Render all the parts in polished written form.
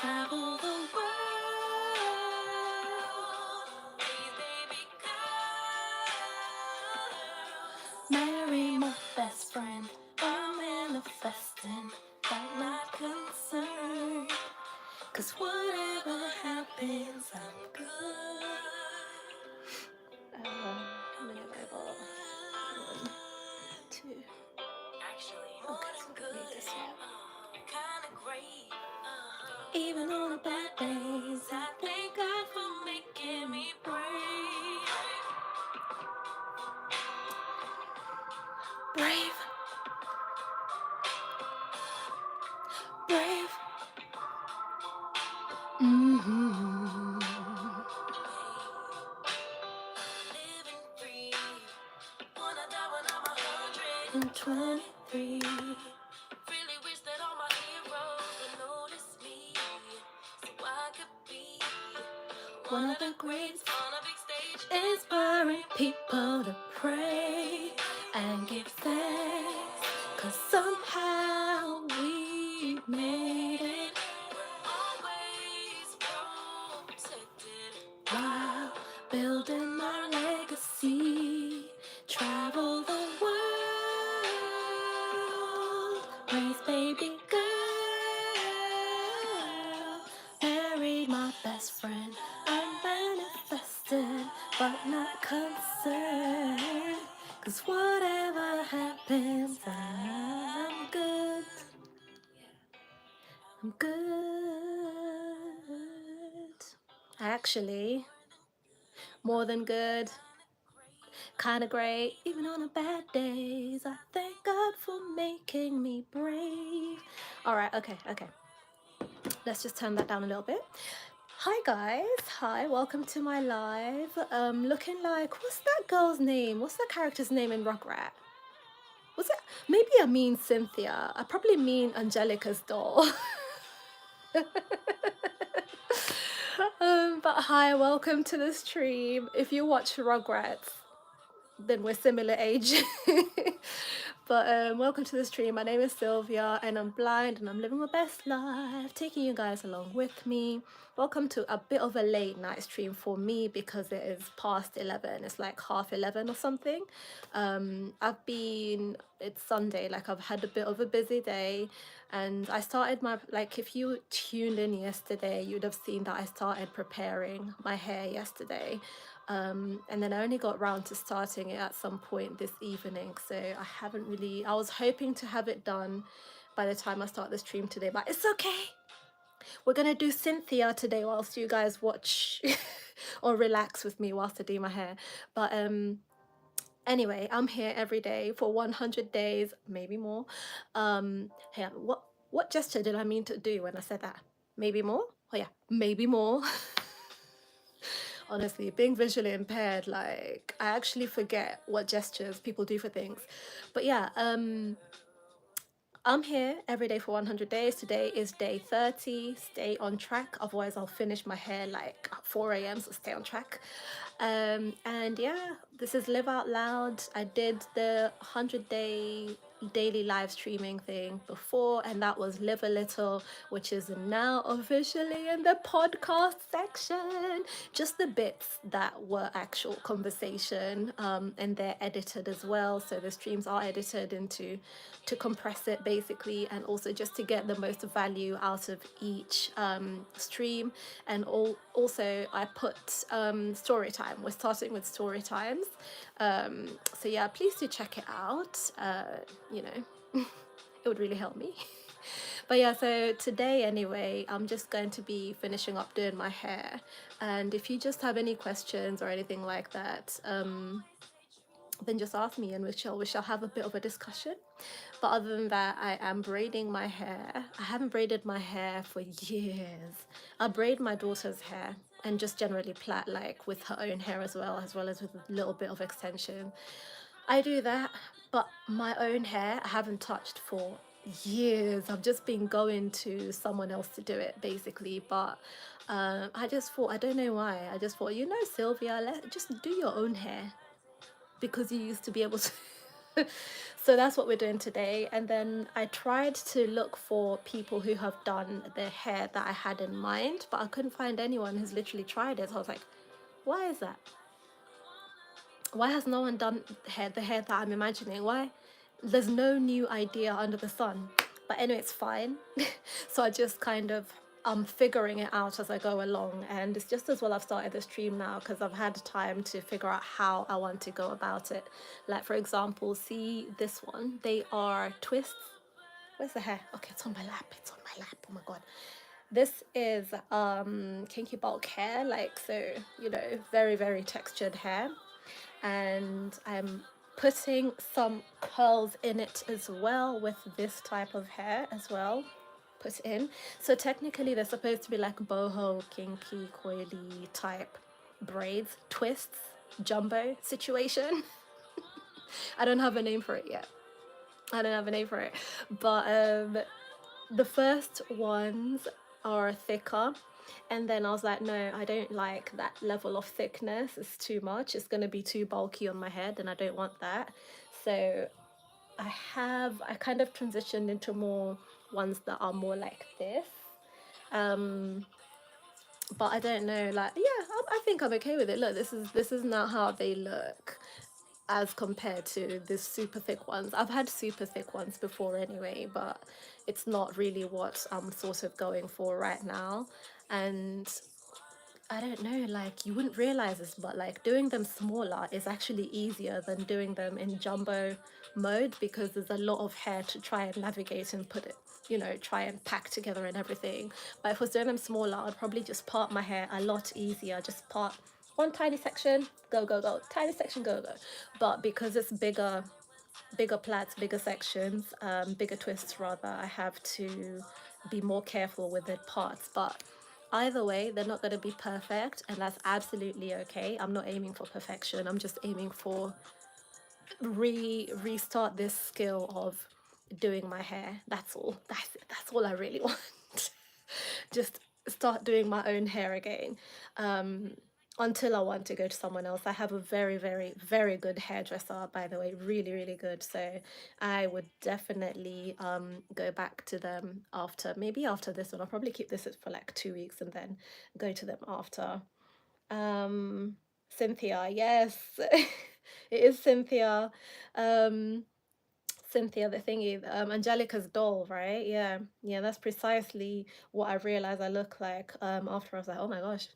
travel the world. Please, baby girl, marry my best friend. I'm manifesting, but not concerned. 'Cause whatever happens, I'm good. How many have I got? 1, 2. Actually, okay, so I don't need this yet. Kinda great. Even on the bad days, I thank God for making me brave. Brave. Brave. Mm-hmm. Living free. Wanna die when I'm 123. Really wish that all my heroes would notice me, so I could be one of the greats on a big stage, inspiring people to pray and give thanks. 'Cause somehow we made it. We're always protected while building our legacy. Travel the world, raise baby girl, married my best friend. I'm manifesting, but not concerned. 'Cause whatever happens, I'm good. I'm good. Actually, more than good. Kind of great, even on the bad days. I thank God for making me brave. All right, okay. Let's just turn that down a little bit. Hi guys, hi, welcome to my live. Looking like, what's that girl's name? What's that character's name in Rugrat? Was it, maybe I mean Cynthia. I probably mean Angelica's doll. But hi, welcome to the stream. If you watch Rugrats, then we're similar age. But welcome to the stream. My name is Sylvia and I'm blind and I'm living my best life, taking you guys along with me. Welcome to a bit of a late night stream for me because it is past 11. It's like 11:30 or something. It's Sunday, like I've had a bit of a busy day, and I started like if you tuned in yesterday, you'd have seen that I started preparing my hair yesterday. And then I only got round to starting it at some point this evening, so I was hoping to have it done by the time I start the stream today, but it's okay. We're gonna do Cynthia today whilst you guys watch or relax with me whilst I do my hair. But anyway, I'm here every day for 100 days, maybe more. Hey, what gesture did I mean to do when I said that? Maybe more? Oh yeah, maybe more. Honestly, being visually impaired, like I actually forget what gestures people do for things. But yeah, I'm here every day for 100 days. Today is day 30. Stay on track, otherwise I'll finish my hair like at 4 a.m, so stay on track. And yeah, this is Live Out Loud. I did the 100-day daily live streaming thing before, and that was Live a Little, which is now officially in the podcast section. Just the bits that were actual conversation, and they're edited as well, so the streams are edited to compress it basically, and also just to get the most value out of each stream. And also I put story time. We're starting with story times, so yeah, please do check it out. You know, it would really help me. But yeah, so today anyway, I'm just going to be finishing up doing my hair, and if you just have any questions or anything like that, then just ask me and we shall have a bit of a discussion. But other than that, I am braiding my hair. I haven't braided my hair for years. I braid my daughter's hair and just generally plait, like with her own hair as well as with a little bit of extension. I do that, but my own hair I haven't touched for years. I've just been going to someone else to do it basically. But I just thought, I don't know why, I just thought, you know, Sylvia, just do your own hair, because you used to be able to So that's what we're doing today. And then I tried to look for people who have done the hair that I had in mind, but I couldn't find anyone who's literally tried it. So I was like, why is that? Why has no one done the hair that I'm imagining? Why? There's no new idea under the sun. But anyway, it's fine. So I just kind of figuring it out as I go along, and it's just as well I've started the stream now because I've had time to figure out how I want to go about it. Like for example, see this one, they are twists. Where's the hair? Okay, it's on my lap, it's on my lap, oh my god. This is kinky bulk hair, like, so, you know, very, very textured hair, and I'm putting some curls in it as well with this type of hair as well. Put in. So technically they're supposed to be like boho, kinky, coily type braids, twists, jumbo situation. I don't have a name for it yet. I don't have a name for it. But the first ones are thicker, and then I was like, no, I don't like that level of thickness, it's too much, it's going to be too bulky on my head and I don't want that. So I kind of transitioned into more ones that are more like this, but I don't know, like, yeah, I think I'm okay with it. Look, this is not how they look as compared to the super thick ones. I've had super thick ones before anyway, but it's not really what I'm sort of going for right now. And I don't know, like, you wouldn't realize this, but like doing them smaller is actually easier than doing them in jumbo mode, because there's a lot of hair to try and navigate and put it, you know, try and pack together and everything. But if I was doing them smaller, I'd probably just part my hair a lot easier, just part one tiny section, go, go, go, tiny section, go, go. But because it's bigger plaits, bigger sections, bigger twists rather, I have to be more careful with the parts. But either way, they're not going to be perfect, and that's absolutely okay. I'm not aiming for perfection. I'm just aiming for restart this skill of doing my hair. That's all. That's all I really want. Just start doing my own hair again. Until I want to go to someone else. I have a very, very, very good hairdresser, by the way, really, really good. So I would definitely go back to them after, maybe after this one. I'll probably keep this for like 2 weeks and then go to them after. Cynthia, yes, it is Cynthia. Cynthia, the thingy, Angelica's doll, right? Yeah, yeah, that's precisely what I realized I look like. After I was like, oh my gosh,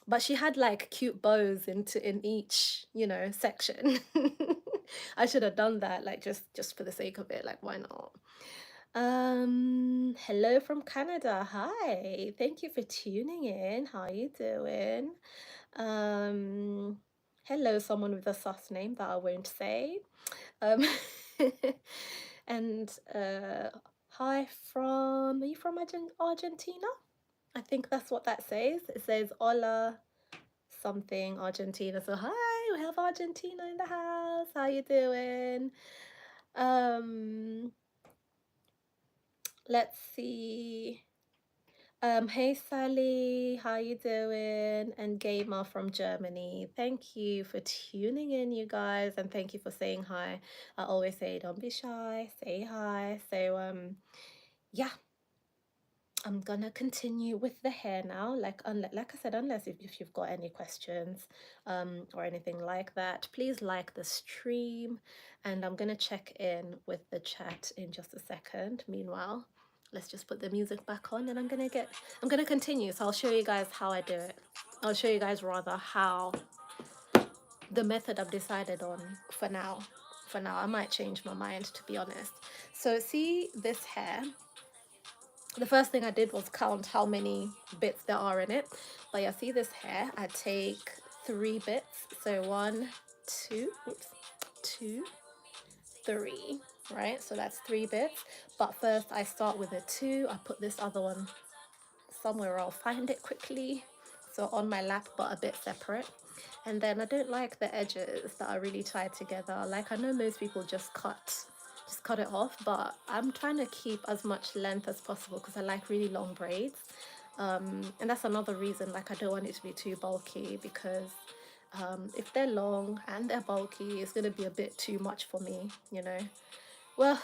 but she had like cute bows in each, you know, section. I should have done that, like, just for the sake of it, like, why not? Hello from Canada. Hi, thank you for tuning in. How you doing? Hello, someone with a sus name that I won't say. um and hi from, are you from Argentina? I think that's what that says. It says hola something Argentina. So hi, we have Argentina in the house. How you doing? Let's see. Hey Sally, how you doing? And Gamer from Germany. Thank you for tuning in, you guys, and thank you for saying hi. I always say don't be shy, say hi. So yeah, I'm gonna continue with the hair now. Like I said, unless if you've got any questions or anything like that, please like the stream, and I'm gonna check in with the chat in just a second. Meanwhile, let's just put the music back on, and I'm gonna continue. So I'll show you guys how I do it. I'll show you guys rather how the method I've decided on for now. For now, I might change my mind, to be honest. So see this hair, the first thing I did was count how many bits there are in it. But yeah, see this hair, I take 3 bits. So 1, 2, oops, 2, 3, right? So that's 3 bits. But first I start with a 2. I put this other one somewhere, I'll find it quickly. So on my lap, but a bit separate. And then I don't like the edges that are really tied together. Like, I know most people just cut it off, but I'm trying to keep as much length as possible because I like really long braids. And that's another reason, like, I don't want it to be too bulky, because If they're long and they're bulky, it's gonna be a bit too much for me, you know. Well,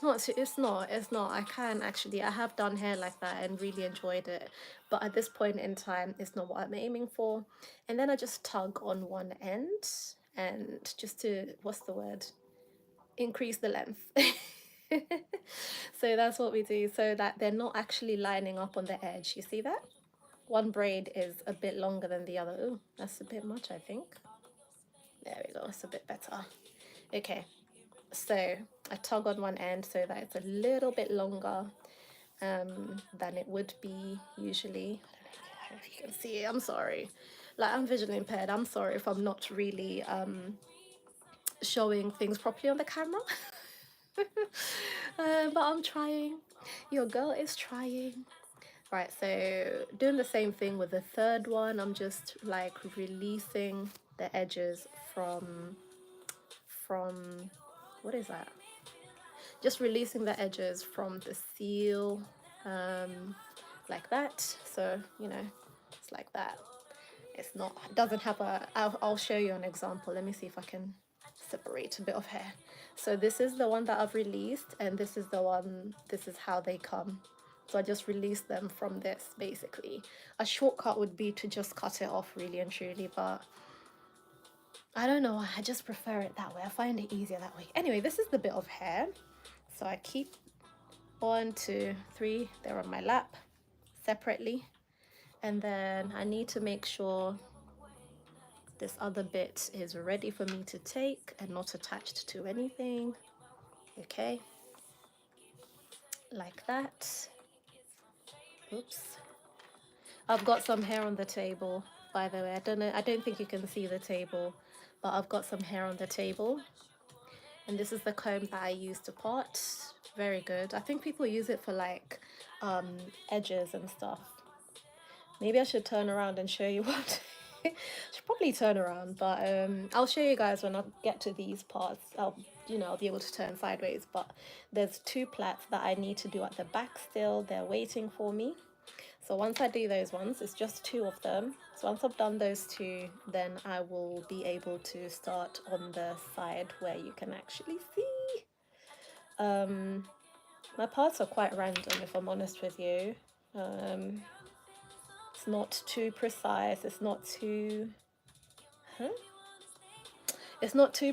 it's not. I can actually, I have done hair like that and really enjoyed it. But at this point in time, it's not what I'm aiming for. And then I just tug on one end and just to, what's the word? Increase the length. So that's what we do so that they're not actually lining up on the edge. You see that? One braid is a bit longer than the other. Ooh, that's a bit much, I think. There we go, it's a bit better. Okay, so I tug on one end so that it's a little bit longer than it would be usually. I don't know if you can see it, I'm sorry. Like, I'm visually impaired. I'm sorry if I'm not really showing things properly on the camera. But I'm trying. Your girl is trying. Right, so doing the same thing with the third one. I'm just like releasing the edges from what is that? Just releasing the edges from the seal, like that. So, you know, it's like that. It's not, it doesn't have a, I'll show you an example. Let me see if I can separate a bit of hair. So this is the one that I've released, and this is the one, this is how they come. So I just release them from this, basically. A shortcut would be to just cut it off really and truly, but I don't know, I just prefer it that way. I find it easier that way. Anyway, this is the bit of hair. So I keep 1, 2, 3, they're on my lap separately. And then I need to make sure this other bit is ready for me to take and not attached to anything. Okay, like that. Oops. I've got some hair on the table, by the way. I don't know, I don't think you can see the table, but I've got some hair on the table. And this is the comb that I use to part. Very good. I think people use it for like edges and stuff. Maybe I should turn around and show you what. Should probably turn around, but I'll show you guys when I get to these parts. I'll be able to turn sideways, but there's 2 plaits that I need to do at the back still. They're waiting for me. So once I do those ones, it's just 2 of them. So once I've done those 2, then I will be able to start on the side where you can actually see. My parts are quite random, if I'm honest with you. It's not too precise. It's not too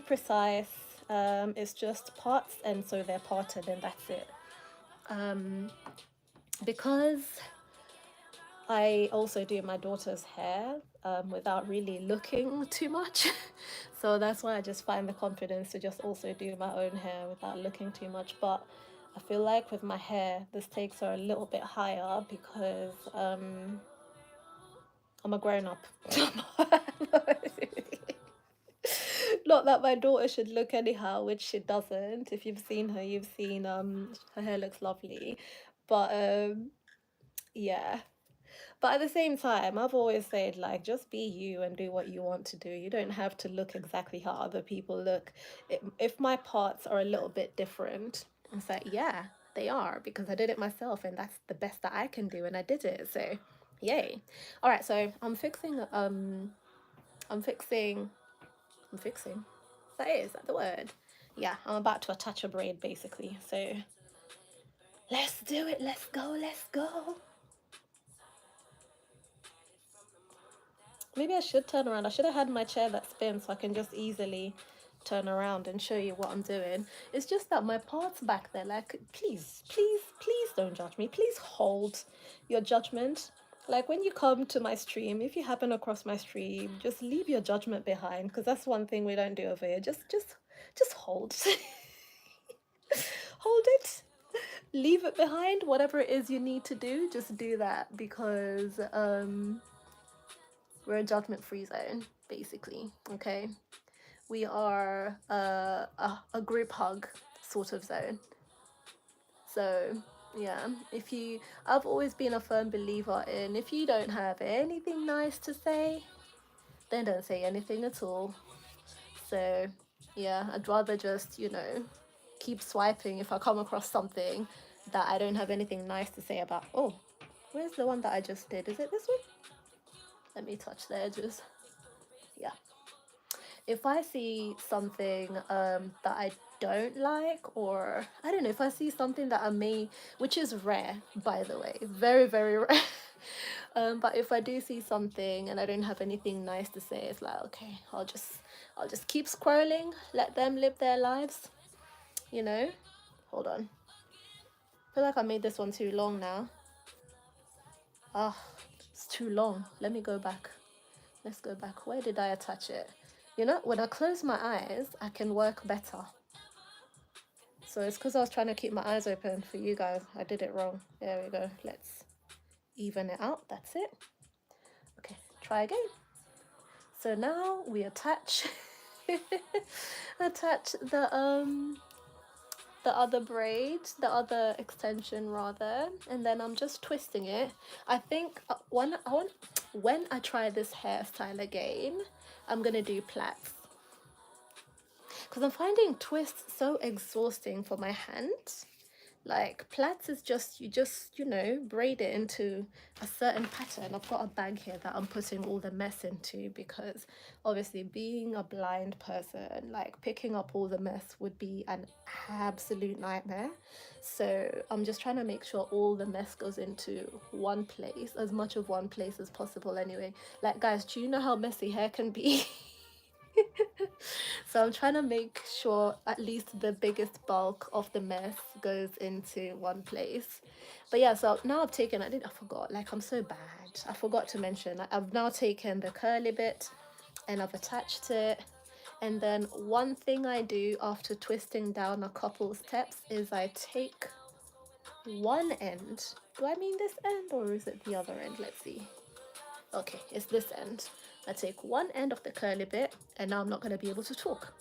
precise. It's just parts, and so they're parted, and that's it. Because I also do my daughter's hair without really looking too much. So that's why I just find the confidence to just also do my own hair without looking too much. But I feel like with my hair, the stakes are a little bit higher because I'm a grown-up. Not that my daughter should look anyhow, which she doesn't. If you've seen her, you've seen her hair looks lovely. But yeah. But at the same time, I've always said, like, just be you and do what you want to do. You don't have to look exactly how other people look. If my parts are a little bit different, it's like, yeah, they are, because I did it myself and that's the best that I can do, and I did it. So, yay. All right, so I'm fixing, is that the word? Yeah, I'm about to attach a braid, basically. So, let's do it. Let's go. Let's go. Maybe I should turn around. I should have had my chair that spins so I can just easily turn around and show you what I'm doing. It's just that my parts back there, like, please, please, please don't judge me. Please hold your judgment. Like, when you come to my stream, if you happen across my stream, just leave your judgment behind, because that's one thing we don't do over here. Just hold. Hold it. Leave it behind. Whatever it is you need to do, just do that, because we're a judgment-free zone, basically. Okay, we are a group hug sort of zone. So yeah, I've always been a firm believer in, if you don't have anything nice to say, then don't say anything at all. So yeah, I'd rather just, keep swiping if I come across something that I don't have anything nice to say about. Oh, where's the one that I just did? Is it this one? Let me touch the edges. Yeah. if I see something that I don't like, or I don't know, if I see something that I may, which is rare, by the way, very, very rare. But if I do see something and I don't have anything nice to say, it's like, okay, I'll just keep scrolling, let them live their lives, you know. Hold on. I feel like I made this one too long now. Ah, it's too long. Let me go back. Let's go back. Where did I attach it? You know, when I close my eyes, I can work better. So it's because I was trying to keep my eyes open for you guys. I did it wrong. There we go. Let's even it out. That's it. Okay, try again. So now we attach attach the other braid, the other extension rather, and then I'm just twisting it. I think when I try this hairstyle again, I'm gonna do plaits, because I'm finding twists so exhausting for my hands. Like plaits is just you know, braid it into a certain pattern. I've got a bag here that I'm putting all the mess into, because obviously being a blind person, like picking up all the mess would be an absolute nightmare. So I'm just trying to make sure all the mess goes into one place, as much of one place as possible anyway. Like guys, do you know how messy hair can be? So I'm trying to make sure at least the biggest bulk of the mess goes into one place. But yeah, so now I forgot, like I'm so bad. I forgot to mention, I've now taken the curly bit and I've attached it. And then one thing I do after twisting down a couple steps is I take one end. Do I mean this end or is it the other end? Let's see. Okay, it's this end. I take one end of the curly bit and now I'm not going to be able to talk.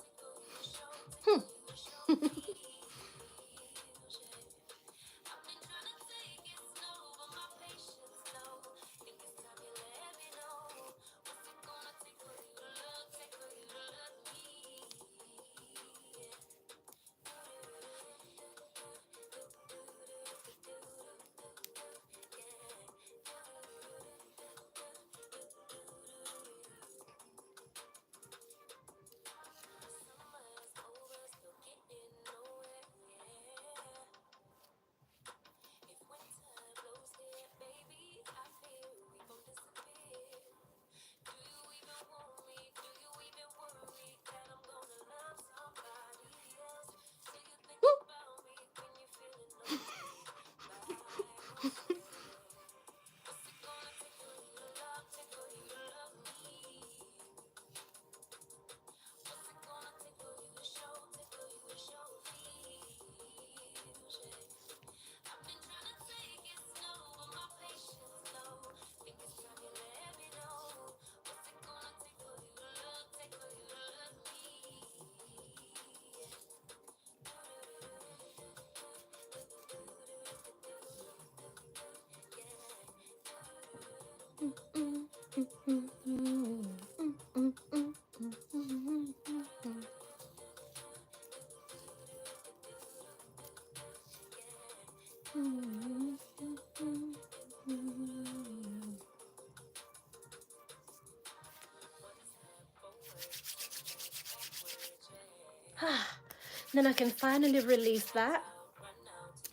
Then I can finally release that.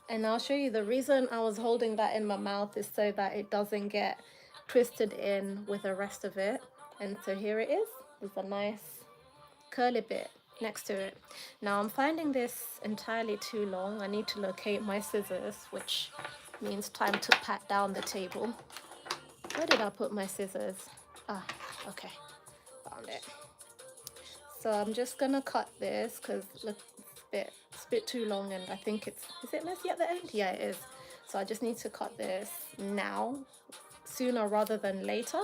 And I'll show you the reason I was holding that in my mouth is so that it doesn't get twisted in with the rest of it. And so here it is. There's a nice curly bit next to it. Now I'm finding this entirely too long. I need to locate my scissors, which means time to pat down the table. Where did I put my scissors? Ah, okay, found it. So I'm just gonna cut this because look, it's a bit too long, and I think is it messy at the end? Yeah, it is. So I just need to cut this now, sooner rather than later.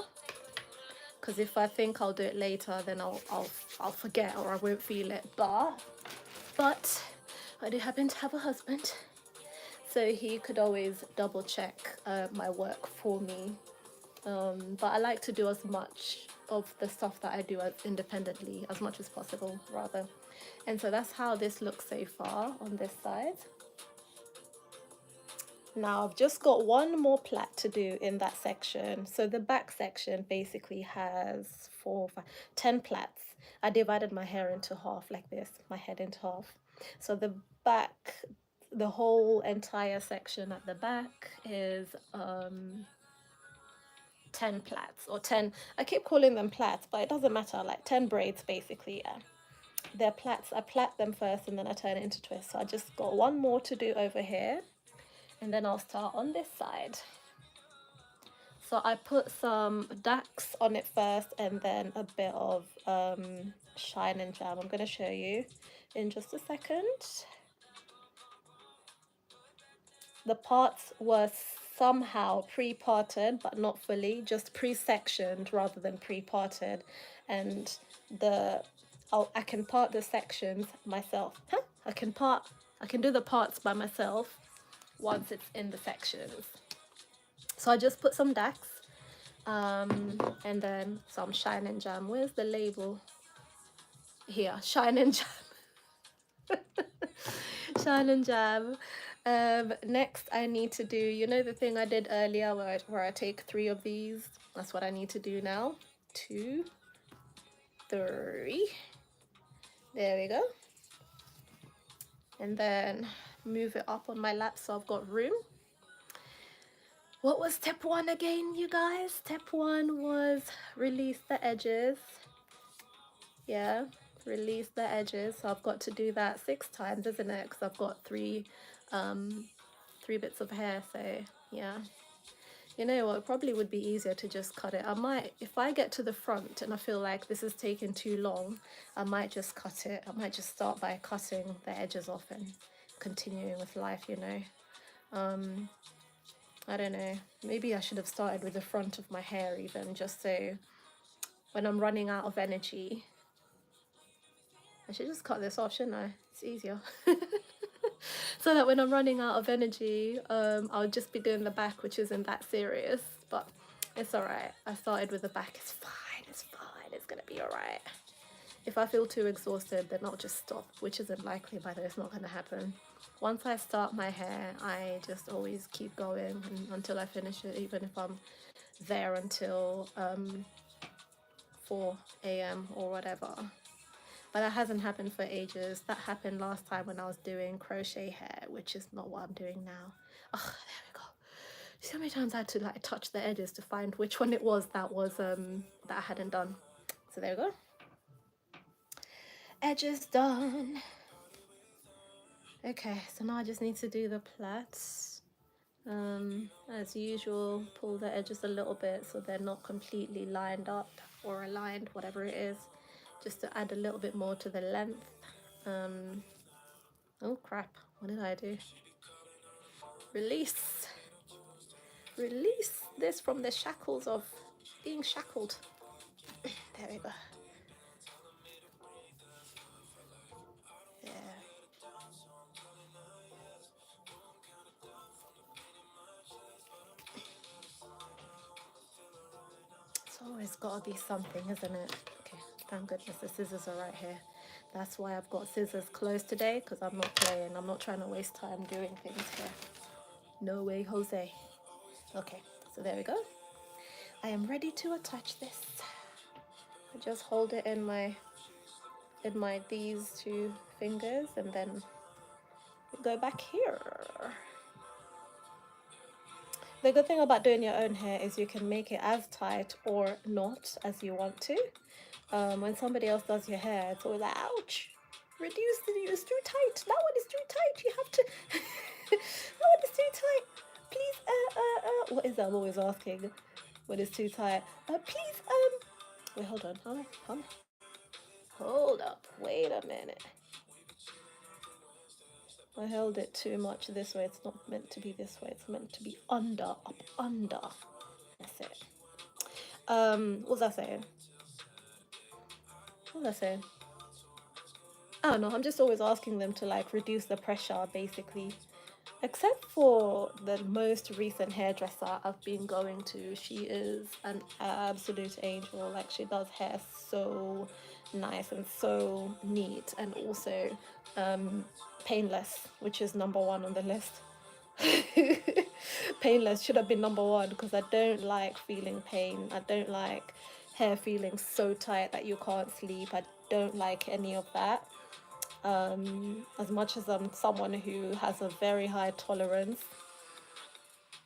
Because if I think I'll do it later, then I'll forget or I won't feel it. But I do happen to have a husband, so he could always double check my work for me. But I like to do as much of the stuff that I do independently as much as possible, rather. And so that's how this looks so far on this side. Now I've just got one more plait to do in that section. So the back section basically has 10 plaits. I divided my hair into half like this, my head into half. So the back, the whole entire section at the back is 10 plaits, or 10, I keep calling them plaits, but it doesn't matter, like 10 braids basically, yeah. They're plaits. I plait them first and then I turn it into twists. So I just got one more to do over here, and then I'll start on this side. So I put some Dax on it first and then a bit of Shine and Jam. I'm going to show you in just a second. The parts were somehow pre-parted, but not fully, just pre-sectioned rather than pre-parted. And I can part the sections myself. I can do the parts by myself once it's in the sections. So I just put some Dax and then some Shine and Jam. Where's the label? Here, Shine and Jam. Shine and Jam. Next I need to do, you know, the thing I did earlier where I take 3 of these? That's what I need to do now. 2, 3. There we go. And then move it up on my lap so I've got room. What was step 1 again, you guys? Step 1 was release the edges. Yeah, release the edges. So I've got to do that 6 times, isn't it? Because I've got 3 bits of hair. So yeah, you know what, it probably would be easier to just cut it. I might, if I get to the front and I feel like this is taking too long, I might just cut it. I might just start by cutting the edges off and continuing with life, you know. I don't know, maybe I should have started with the front of my hair even, just so when I'm running out of energy, I should just cut this off, shouldn't I? It's easier. So that when I'm running out of energy, I'll just be doing the back, which isn't that serious, but it's alright. I started with the back. It's fine, it's fine, it's gonna be alright. If I feel too exhausted, then I'll just stop, which isn't likely, by the way. It's not gonna happen. Once I start my hair, I just always keep going until I finish it, even if I'm there until 4 a.m. or whatever. But that hasn't happened for ages. That happened last time when I was doing crochet hair, which is not what I'm doing now. Oh, there we go. See how many times I had to like touch the edges to find which one it was that I hadn't done. So there we go. Edges done. Okay, so now I just need to do the plaits. As usual, pull the edges a little bit so they're not completely lined up or aligned, whatever it is, just to add a little bit more to the length. Oh crap, what did I do? Release this from the shackles of being shackled. There we go. Yeah. It's always got to be something, isn't it? Okay, thank goodness the scissors are right here. That's why I've got scissors close today, because I'm not playing. I'm not trying to waste time doing things here. No way, Jose. Okay, so there we go. I am ready to attach this. I just hold it in my these 2 fingers and then go back here. The good thing about doing your own hair is you can make it as tight or not as you want to. When somebody else does your hair, it's always like, ouch, reduce it's too tight. That one is too tight. You have to, that one is too tight. Please, what is that? I'm always asking what is too tight. Please, wait, hold on. Hold up, wait a minute. I held it too much this way. It's not meant to be this way. It's meant to be under, up, under. That's it. What was I saying? What was I saying? I don't know. I'm just always asking them to like reduce the pressure, basically. Except for the most recent hairdresser I've been going to. She is an absolute angel. Like, she does hair so nice and so neat, and also painless, which is number 1 on the list. Painless should have been number one because I don't like feeling pain. I don't like hair feeling so tight that you can't sleep. I don't like any of that. As much as I'm someone who has a very high tolerance,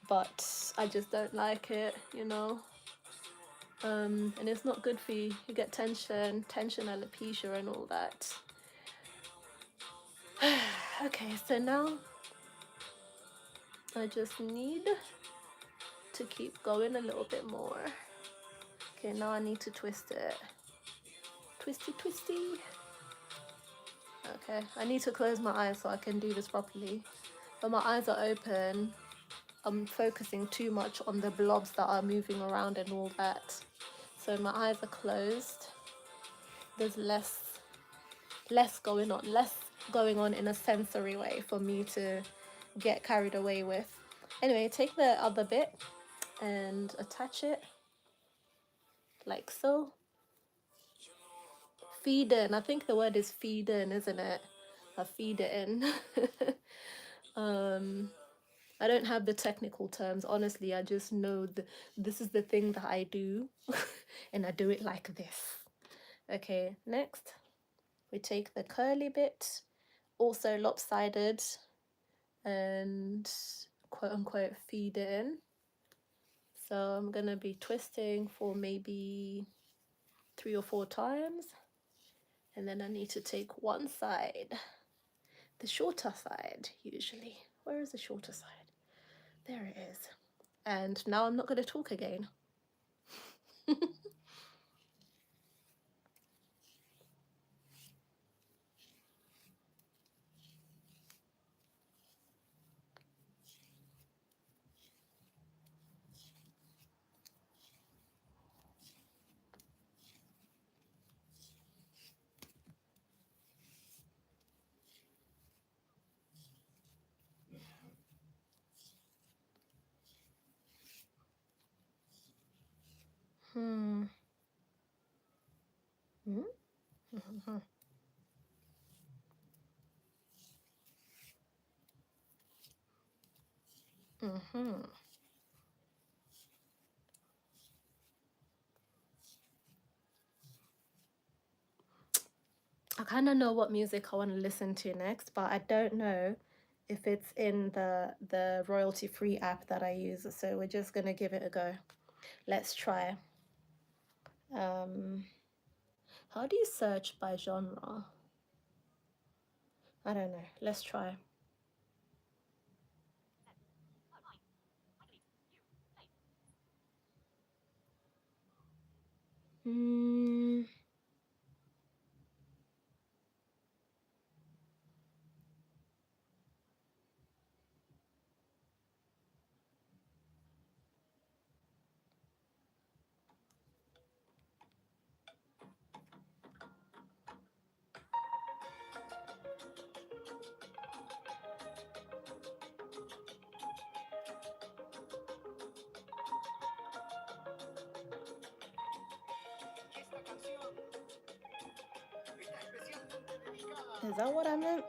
but I just don't like it, you know. And it's not good for you. You get tension, alopecia, and all that. Okay, so now I just need to keep going a little bit more. Okay, now I need to twist it. Twisty, twisty. Okay, I need to close my eyes so I can do this properly. But my eyes are open. I'm focusing too much on the blobs that are moving around and all that. So my eyes are closed. There's less going on in a sensory way for me to get carried away with. Anyway, take the other bit and attach it like so. Feed in. I think the word is feed in, isn't it? I feed it in. I don't have the technical terms. Honestly, I just know this is the thing that I do and I do it like this. Okay, next we take the curly bit, also lopsided, and quote unquote feed it in. So I'm gonna be twisting for maybe 3 or 4 times, and then I need to take one side, the shorter side usually. Where is the shorter side? There it is. And now I'm not going to talk again. Hmm. Hmm. Mm-hmm. Mm-hmm. I kind of know what music I want to listen to next, but I don't know if it's in the royalty free app that I use. So we're just gonna give it a go. Let's try. How do you search by genre? I don't know. Let's try. Hmm. Is that what I meant?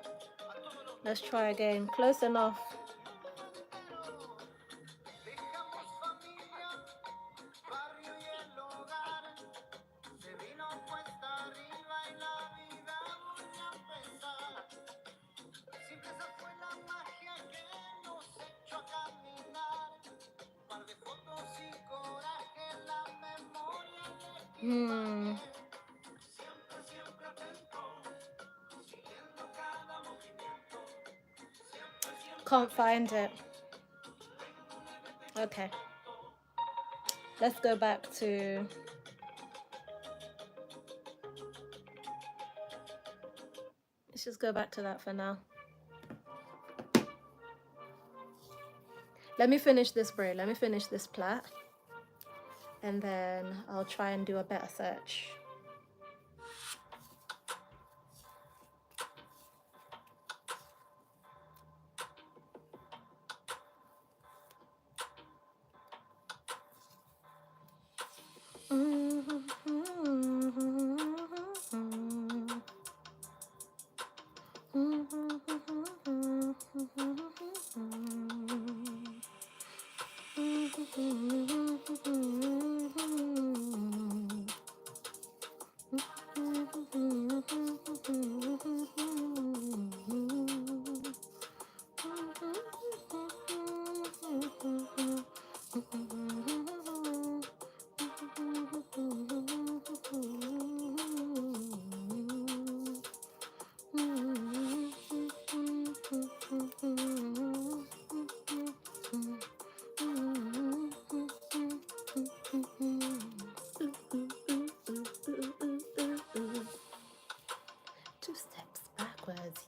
Let's try again. Close enough. Hmm. Can't find it. Okay. Let's go back to... Let's just go back to that for now. Let me finish this braid. Let me finish this plait. And then I'll try and do a better search.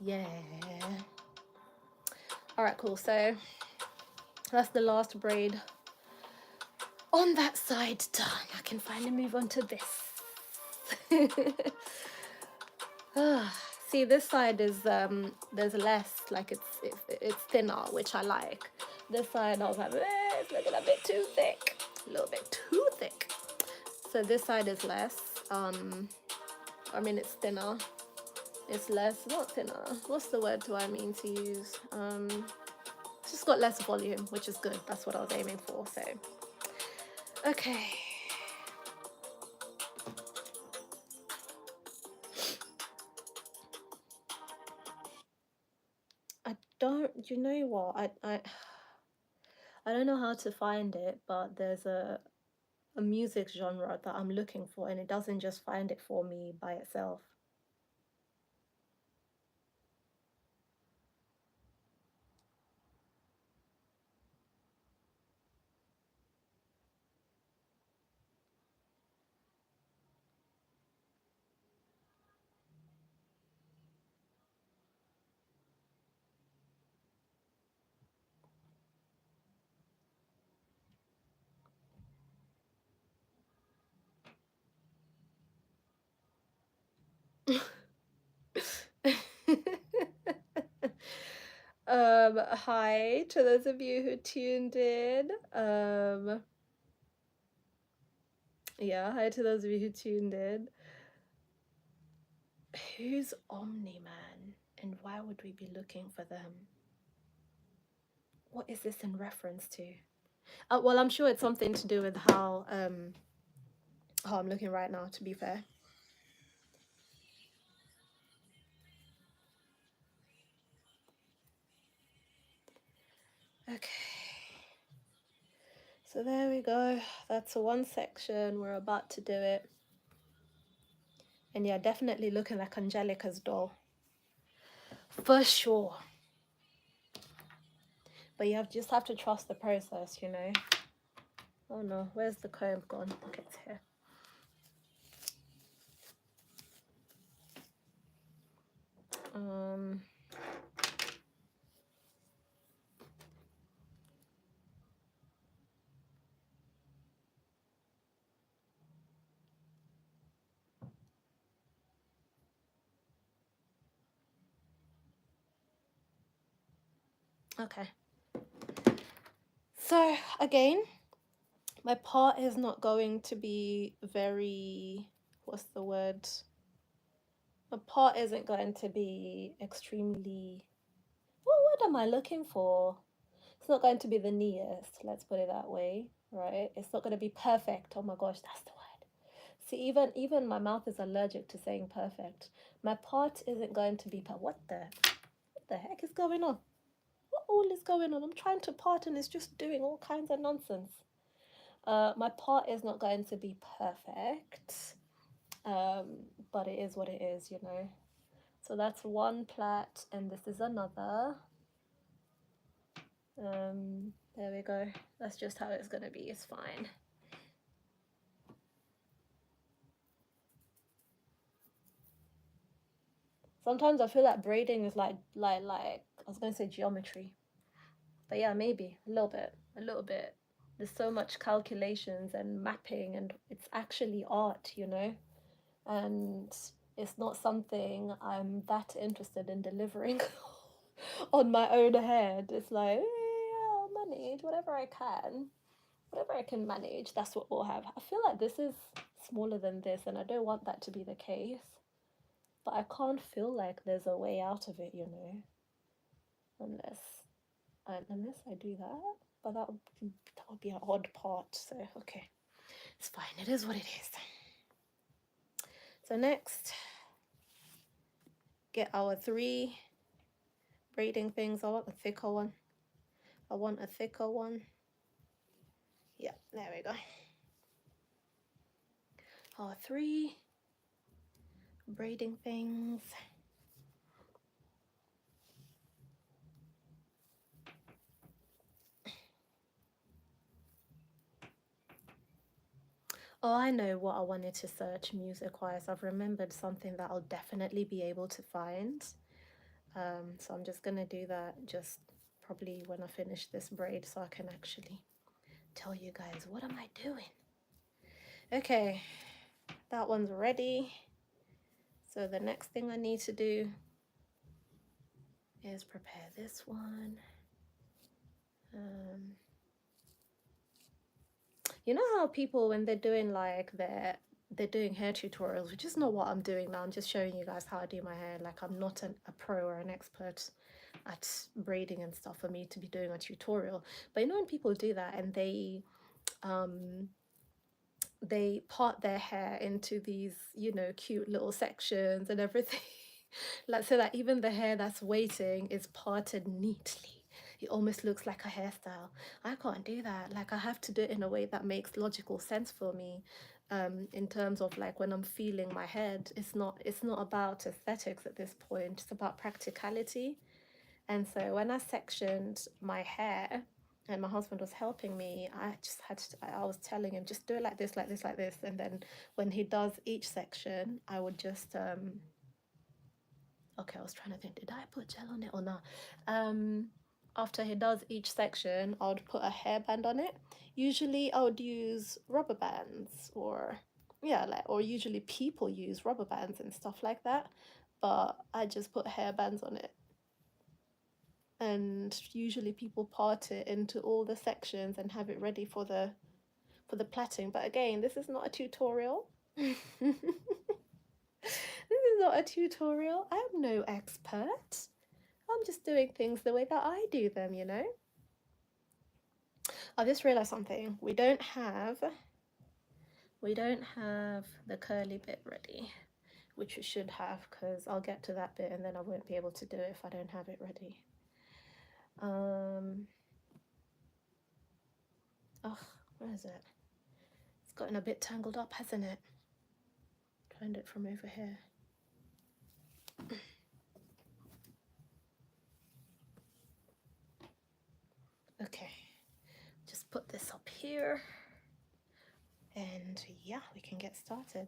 Yeah. All right, cool. So that's the last braid on that side done. I can finally move on to this. See, this side is there's less, like it's thinner, which I like. This side I was like, it's looking a bit too thick, a little bit too thick. So this side is less. I mean, it's thinner. It's less, not thinner. What's the word do I mean to use? It's just got less volume, which is good. That's what I was aiming for. So, okay. I don't. You know what? I don't know how to find it, but there's a music genre that I'm looking for, and it doesn't just find it for me by itself. Hi to those of you who tuned in. Yeah, hi to those of you who tuned in. Who's Omni-Man, and why would we be looking for them? What is this in reference to? Well, I'm sure it's something to do with how I'm looking right now, to be fair. Okay. So there we go. That's one section. We're about to do it. And yeah, definitely looking like Angelica's doll. For sure. But you just have to trust the process, you know. Oh no, where's the comb gone? Okay, it's here. Okay. So again, my part is not going to be very, what's the word? My part isn't going to be extremely, what word am I looking for? It's not going to be the neatest, let's put it that way, right? It's not going to be perfect. Oh my gosh, that's the word. See, even my mouth is allergic to saying perfect. My part isn't going to be what the heck is going on? What all is going on? I'm trying to part and it's just doing all kinds of nonsense. My part is not going to be perfect, but it is what it is, you know. So that's one plait, and this is another. There we go. That's just how it's gonna be. It's fine. Sometimes I feel like braiding is like I was gonna say geometry, but yeah, maybe a little bit, a little bit. There's so much calculations and mapping, and it's actually art, you know. And it's not something I'm that interested in delivering on my own head. It's like, yeah, I'll manage whatever I can. Whatever I can manage, that's what we'll have. I feel like this is smaller than this, and I don't want that to be the case. But I can't feel like there's a way out of it, you know, unless I do that. But that would be an odd part. So okay, it's fine. It is what it is. So next, get our 3 braiding things. I want a thicker one. I want a thicker one. Yeah, there we go. Our 3 braiding things. Oh, I know what I wanted to search music-wise. I've remembered something that I'll definitely be able to find. So I'm just gonna do that just probably when I finish this braid, so I can actually tell you guys what am I doing. Okay, that one's ready. So the next thing I need to do is prepare this one. You know how people, when they're doing like they're doing hair tutorials, which is not what I'm doing now. I'm just showing you guys how I do my hair. Like, I'm not a pro or an expert at braiding and stuff for me to be doing a tutorial. But you know when people do that and they part their hair into these, you know, cute little sections and everything. Like, so that even the hair that's waiting is parted neatly. It almost looks like a hairstyle. I can't do that. Like, I have to do it in a way that makes logical sense for me. In terms of like when I'm feeling my head, it's not about aesthetics at this point. It's about practicality. And so when I sectioned my hair and my husband was helping me, I just had to, I was telling him, just do it like this, like this, like this. And then when he does each section, I would just, okay, I was trying to think, did I put gel on it or not? After he does each section, I would put a hairband on it. Usually I would use rubber bands or, yeah, like, or usually people use rubber bands and stuff like that. But I just put hairbands on it, and usually people part it into all the sections and have it ready for the plaiting. But again, this is not a tutorial. This is not a tutorial. I'm no expert. I'm just doing things the way that I do them, you know. I just realized something. We don't have the curly bit ready, which we should have, because I'll get to that bit and then I won't be able to do it if I don't have it ready. Oh, where is it? It's gotten a bit tangled up, hasn't it? Find it from over here. Okay, just put this up here, and yeah, we can get started.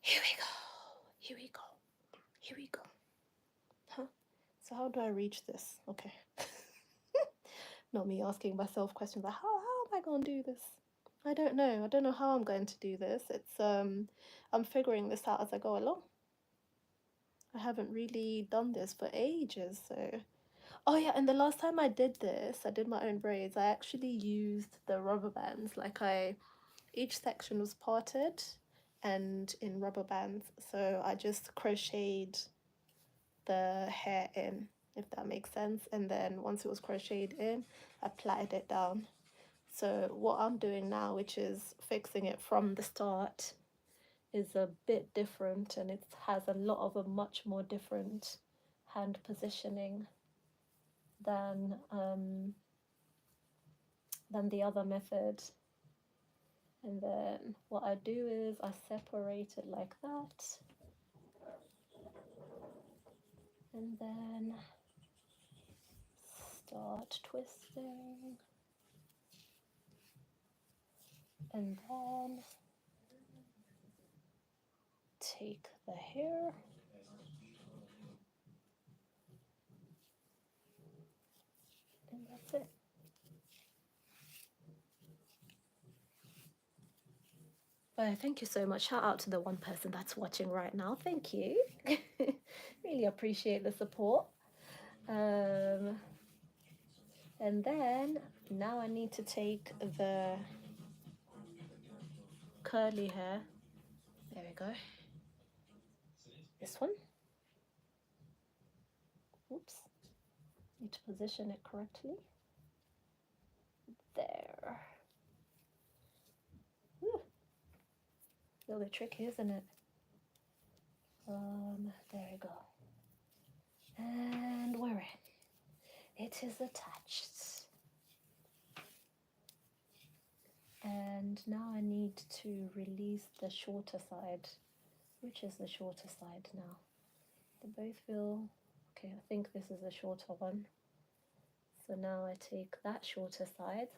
Here we go. Here we go. Here we go. Huh? So how do I reach this? Okay. Not me asking myself questions like, how am I going to do this? I don't know. I don't know how I'm going to do this. It's I'm figuring this out as I go along. I haven't really done this for ages, so. Oh yeah, and the last time I did this, I did my own braids, I actually used the rubber bands. Like, each section was parted and in rubber bands, so I just crocheted the hair in, if that makes sense, and then once it was crocheted in, I plaited it down. So what I'm doing now, which is fixing it from the start, is a bit different, and it has a lot of a much more different hand positioning than the other method. And then what I do is I separate it like that, and then start twisting, and then take the hair and that's it. But thank you so much. Shout out to the one person that's watching right now. Thank you. Really appreciate the support. And then now I need to take the curly hair. There we go. This one. Oops. Need to position it correctly. There. Whew. Really tricky, isn't it? There we go. And we're in. It is attached. And now I need to release the shorter side. Which is the shorter side now? They both feel okay. I think this is the shorter one. So now I take that shorter side.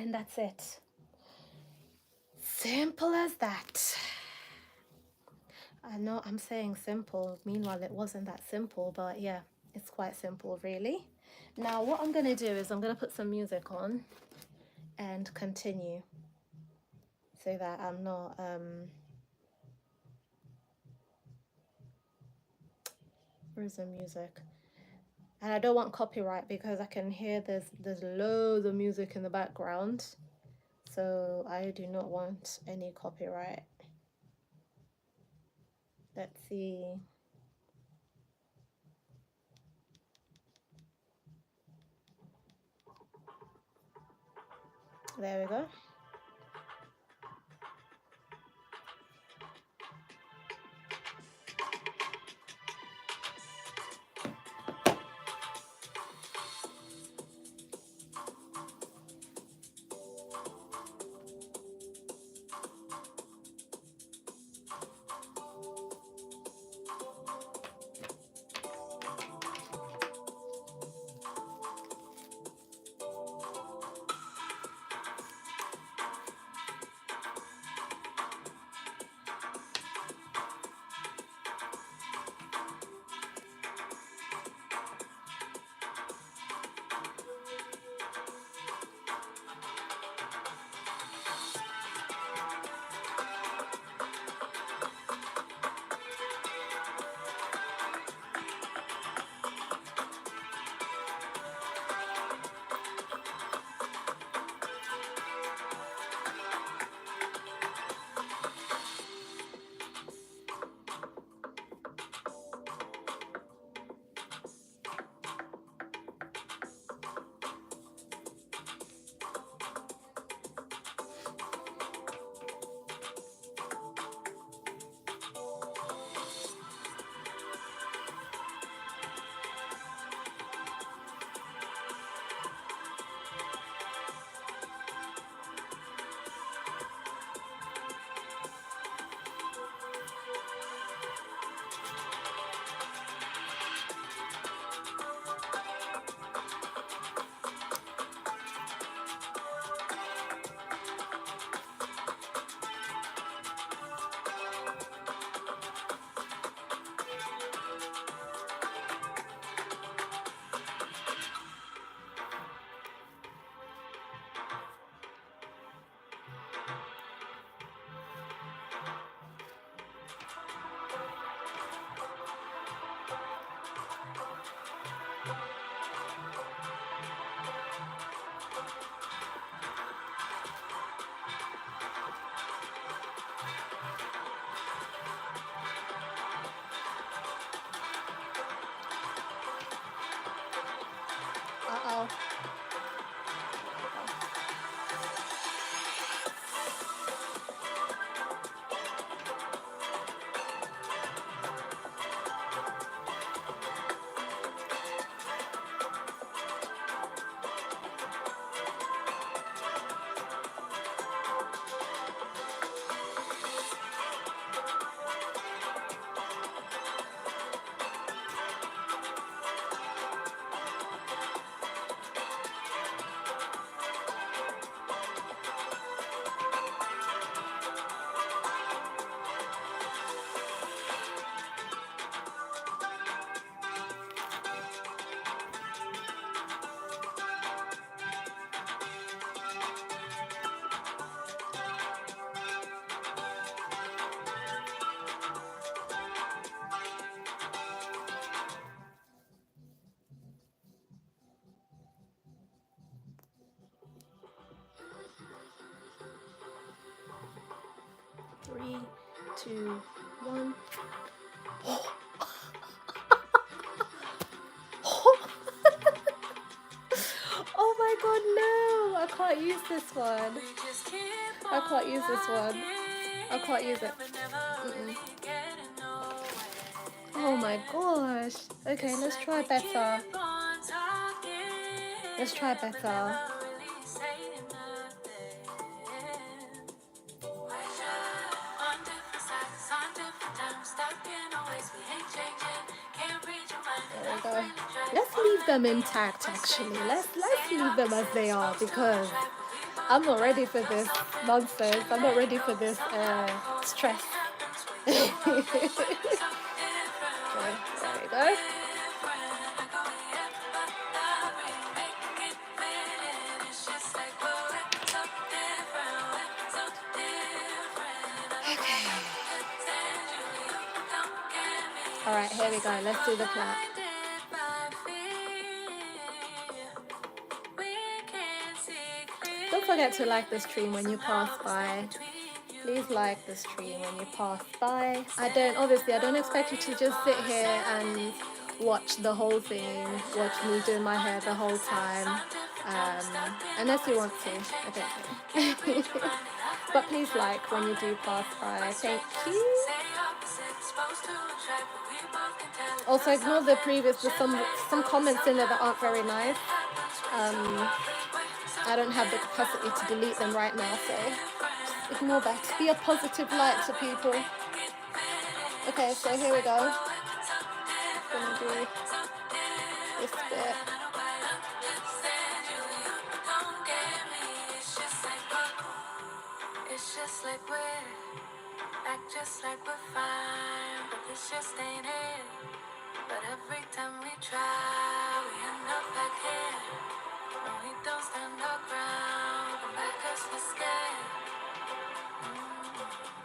and that's it. Simple as that. I know I'm saying simple, meanwhile it wasn't that simple, but yeah, it's quite simple really. Now what I'm gonna do is I'm gonna put some music on and continue so that I'm not where's the music? And I don't want copyright because I can hear there's loads of music in the background, so I do not want any copyright. Let's see. There we go. Uh-oh. Three, two, one. Oh my god, no! I can't use this one. I can't use this one. I can't use it. Oh my gosh. Okay, let's try better. Let's try better. There we go. Let's leave them intact actually. Let's leave them as they are because I'm not ready for this nonsense. I'm not ready for this stress. Okay, there we go. Okay. All right, here we go. Let's do the clap. Don't forget to like the stream when you pass by. Please like the stream when you pass by. I don't expect you to just sit here and watch the whole thing, watch me doing my hair the whole time, unless you want to, I don't think. But please like when you do pass by. Thank you. Also ignore the previous, there's some comments in there that aren't very nice. I don't have the capacity to delete them right now, so just ignore that. Be a positive light to people. Okay, so here we go. Gonna do this bit. It's just like we're act just like we're fine, but this just ain't it. But every time we try, we end up back here. No, we don't stand our ground, come back 'cause we're scared.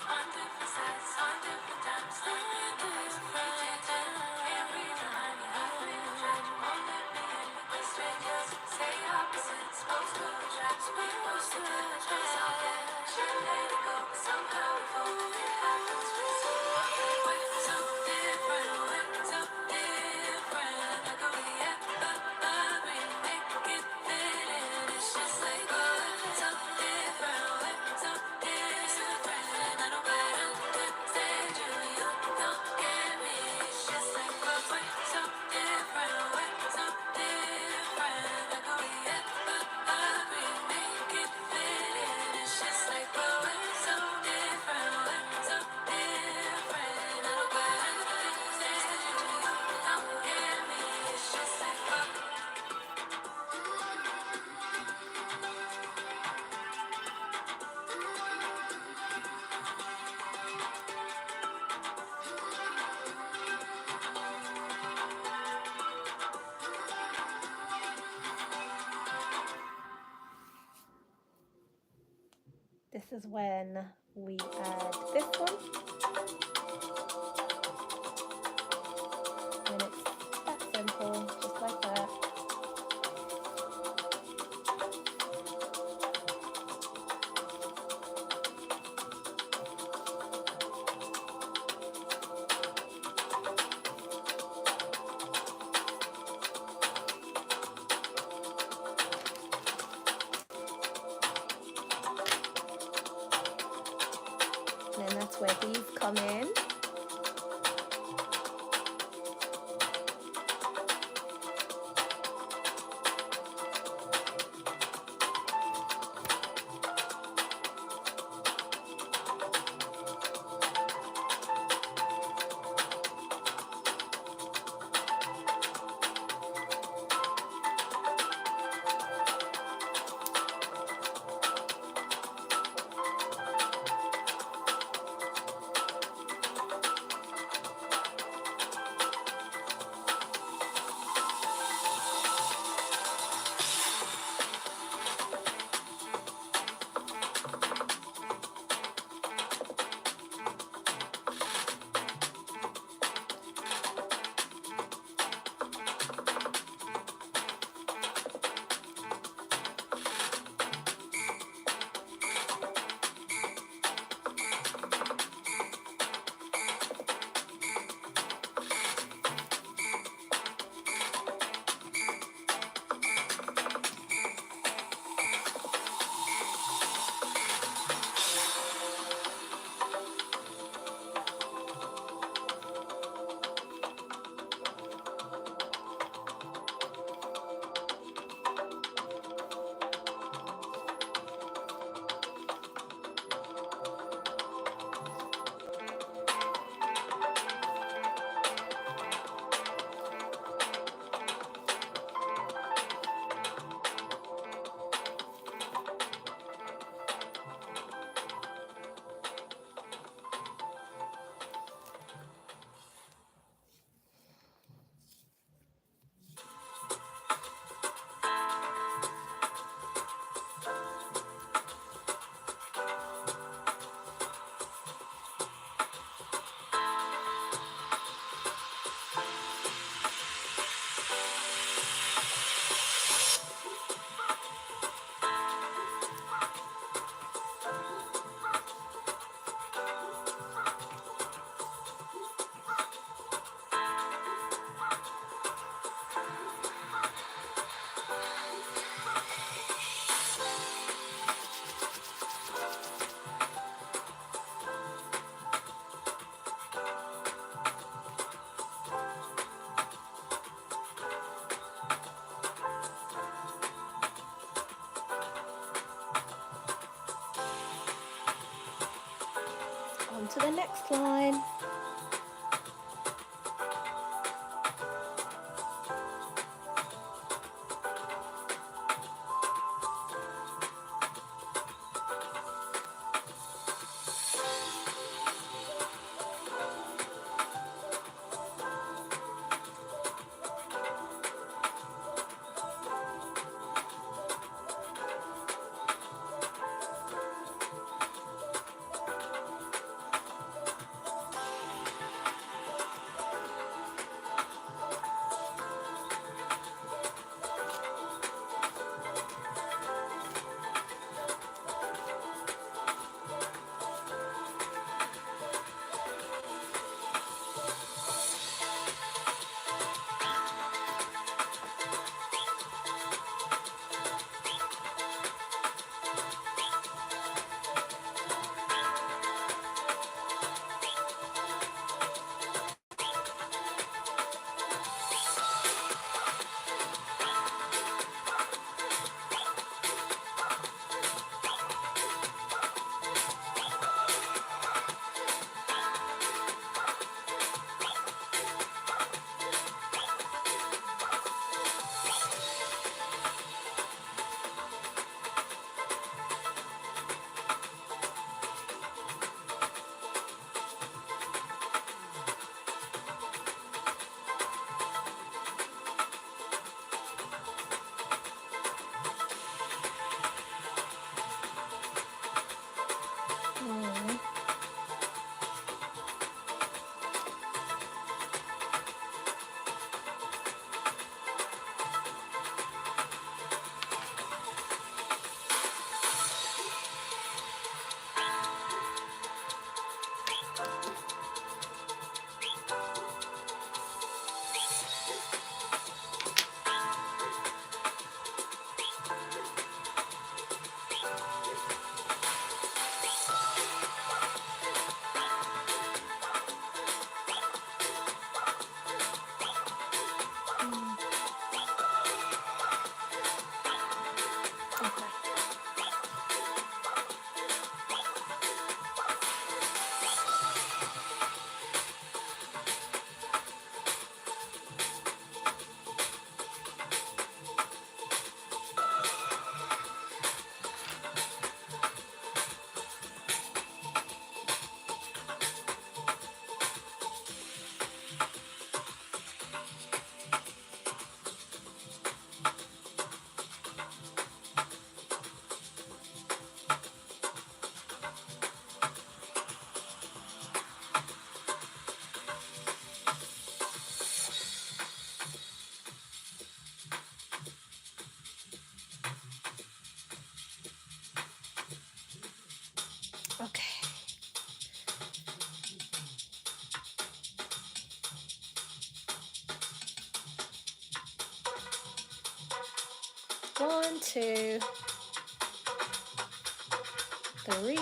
On different sides, on different times, on different times. Every time you have me, try to won't let me in with the strangers. Say opposite, supposed to attract, supposed to attract. Should let it go, but somehow we fall. It happens, we're so different, we're so different. Like a we but we make it fit in. It's just like we're so different, we're so different. I don't quite understand you, you don't get me. It's just like we're so different, we're so different. Like a we but we make it fit in. It's just like we're so different, we're so different. I don't quite understand you, you don't get me. It's just like this is when we add this one, and it's that simple, just like that. And then that's where these come in. On to the next line. Okay. One, two, three.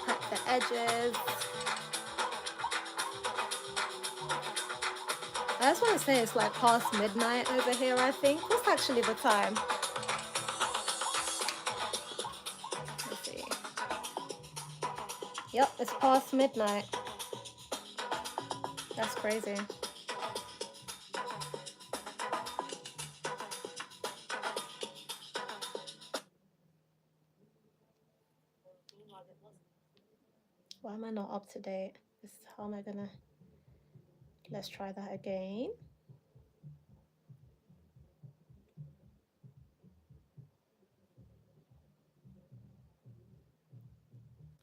Cut the edges. I just want to say it's like past midnight over here, I think. What's actually the time? Let's see. Yep, it's past midnight. That's crazy. Why am I not up to date? How am I gonna... Let's try that again.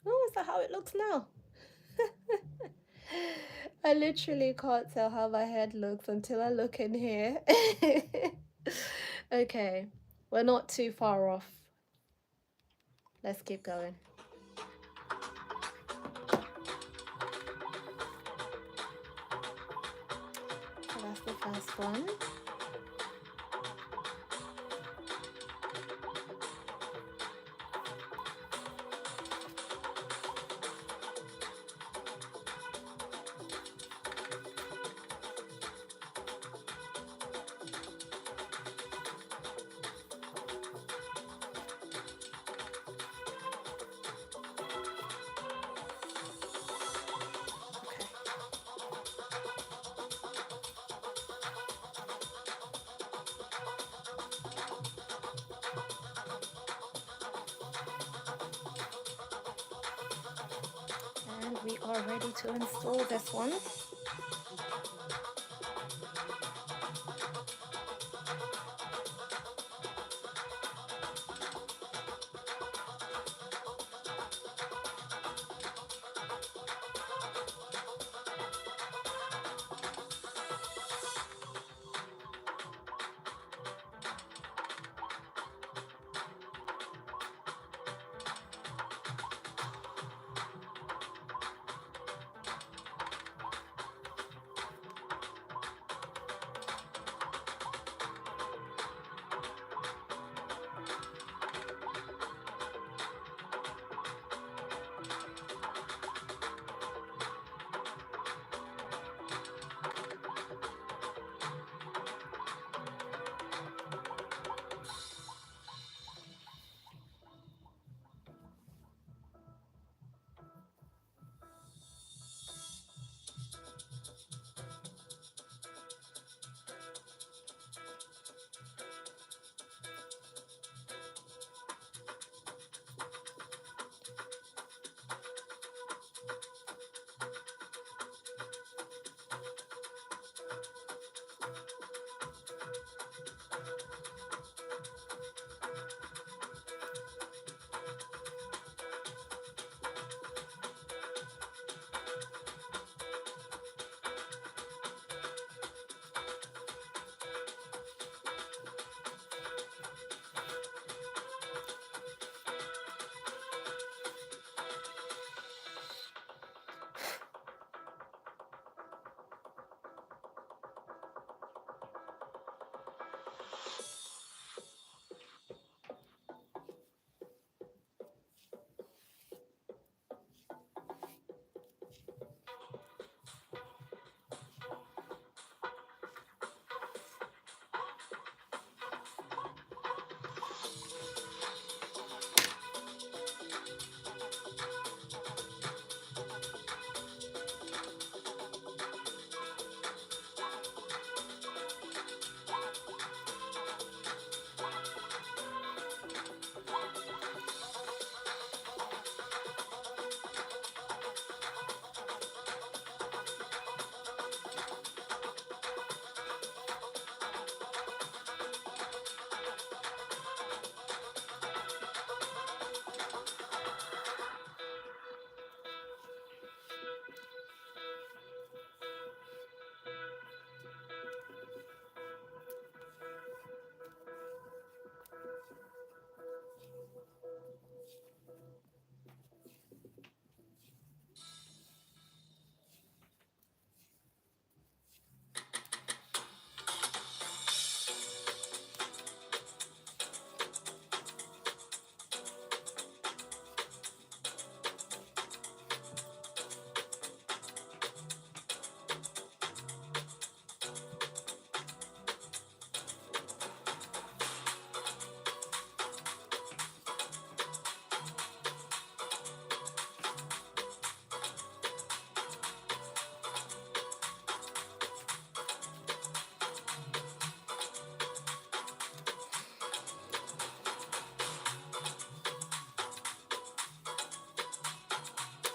Oh, is that how it looks now? I literally can't tell how my head looks until I look in here. Okay, we're not too far off. Let's keep going. So that's the first one. we are ready to install this one.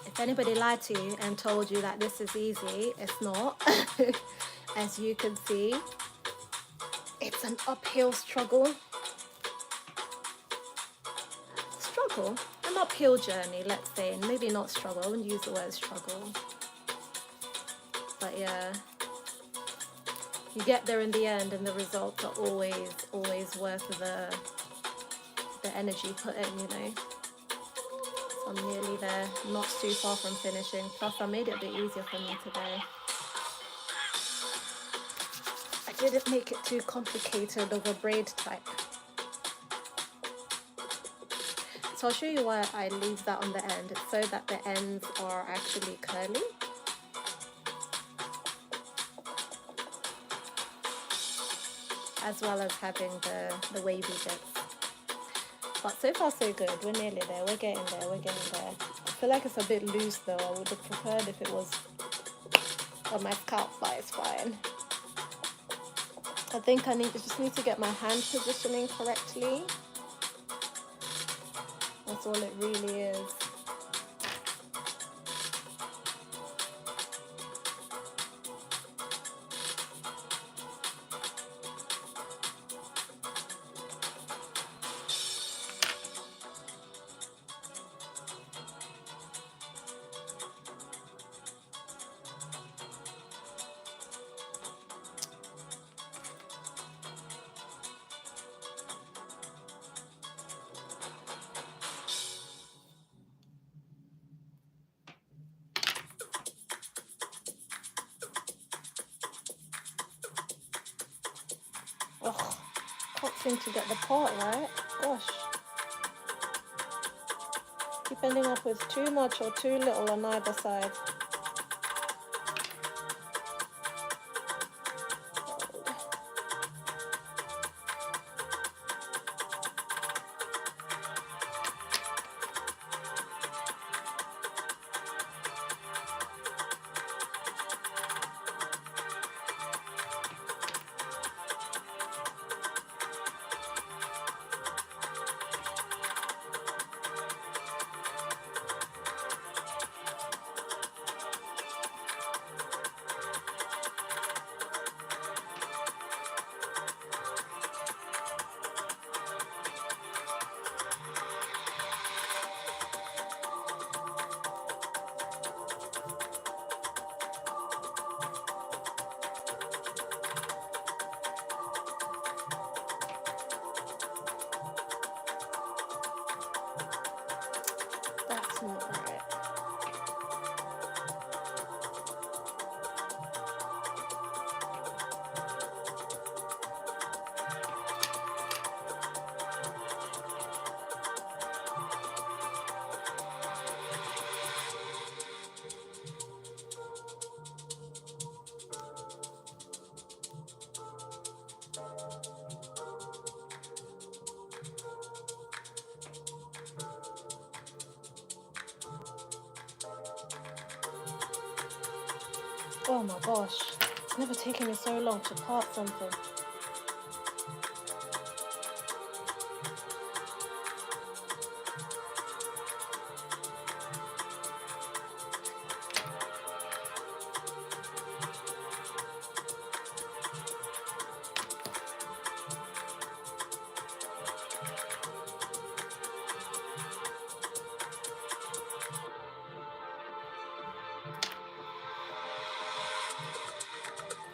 If anybody lied to you and told you that this is easy, it's not. As you can see, it's an uphill struggle. An uphill journey, let's say. Maybe not struggle, I wouldn't use the word struggle. But yeah, you get there in the end and the results are always worth the energy put in, you know. So I'm nearly there, not too far from finishing. Plus I made it a bit easier for me today. I didn't make it too complicated of a braid type. So I'll show you why I leave that on the end. It's so that the ends are actually curly. As well as having the wavy bits. But so far so good. We're nearly there. We're getting there. I feel like it's a bit loose though. I would have preferred if it was on my scalp, but it's fine. I think I just need to get my hand positioning correctly. That's all it really is. Can't seem to get the part right. Gosh. Keep ending up with too much or too little on either side. That's not right. Oh my gosh. It's never taken me so long to part something.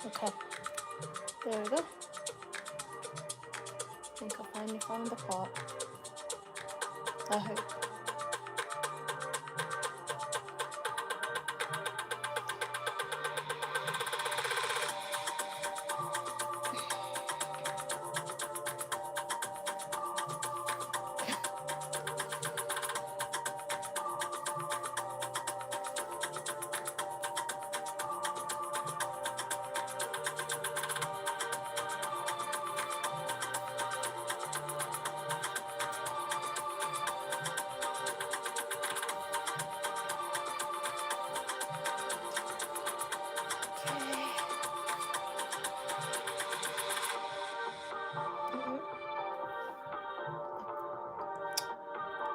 Okay, there we go. I think I finally found the part. I hope.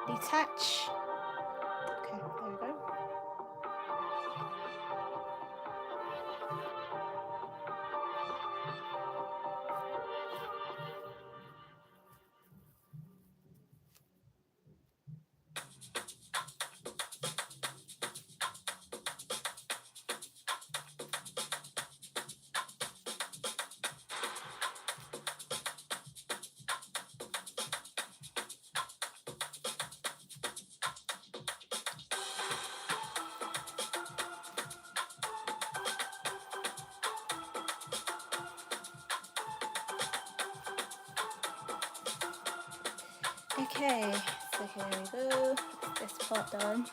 Detach. Okay, there we go. Okay, so here we go. This part done.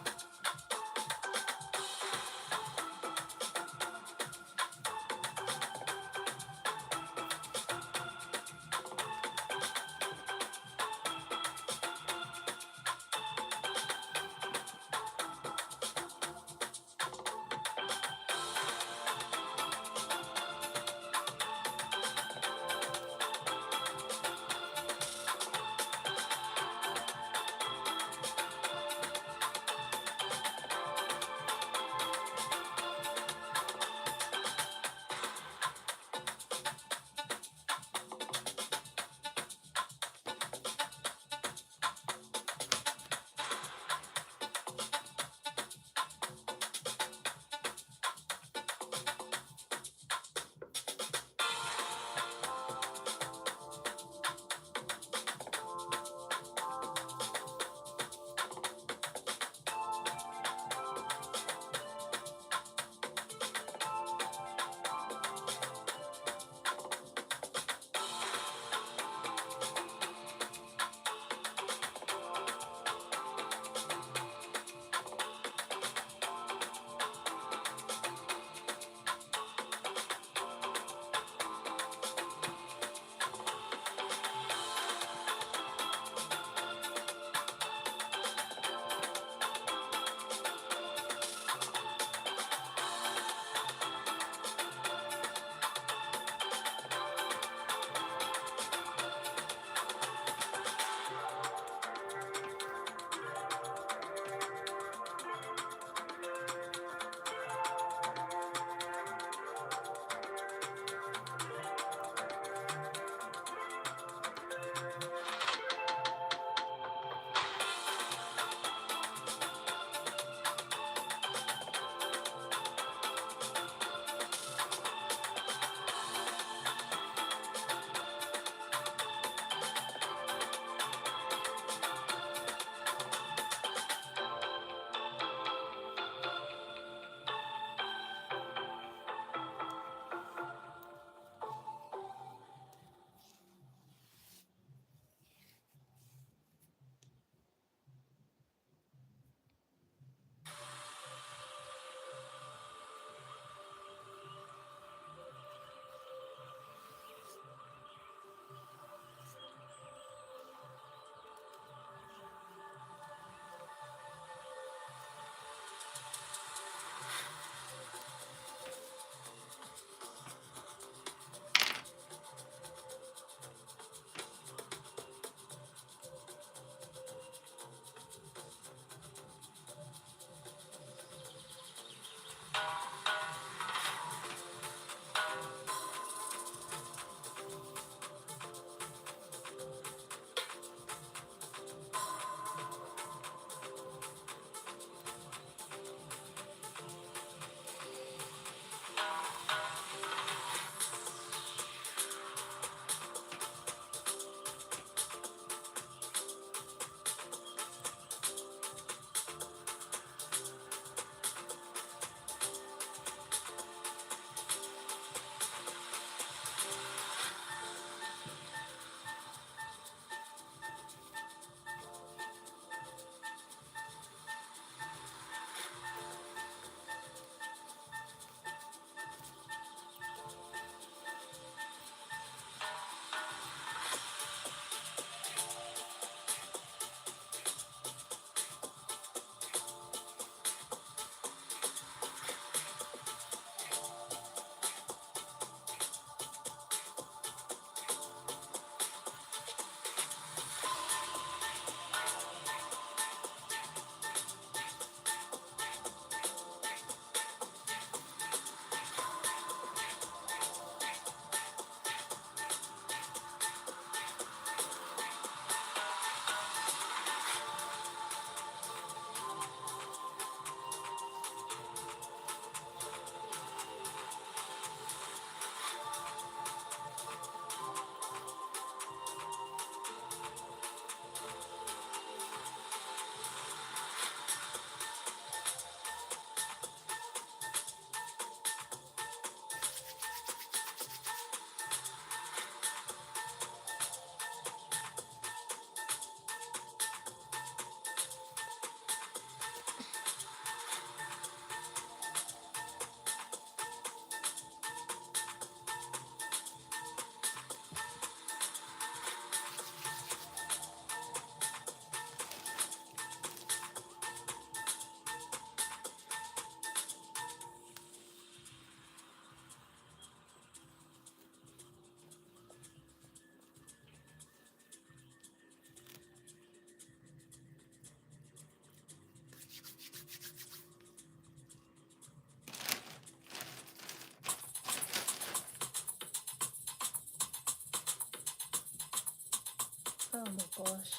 Oh my gosh.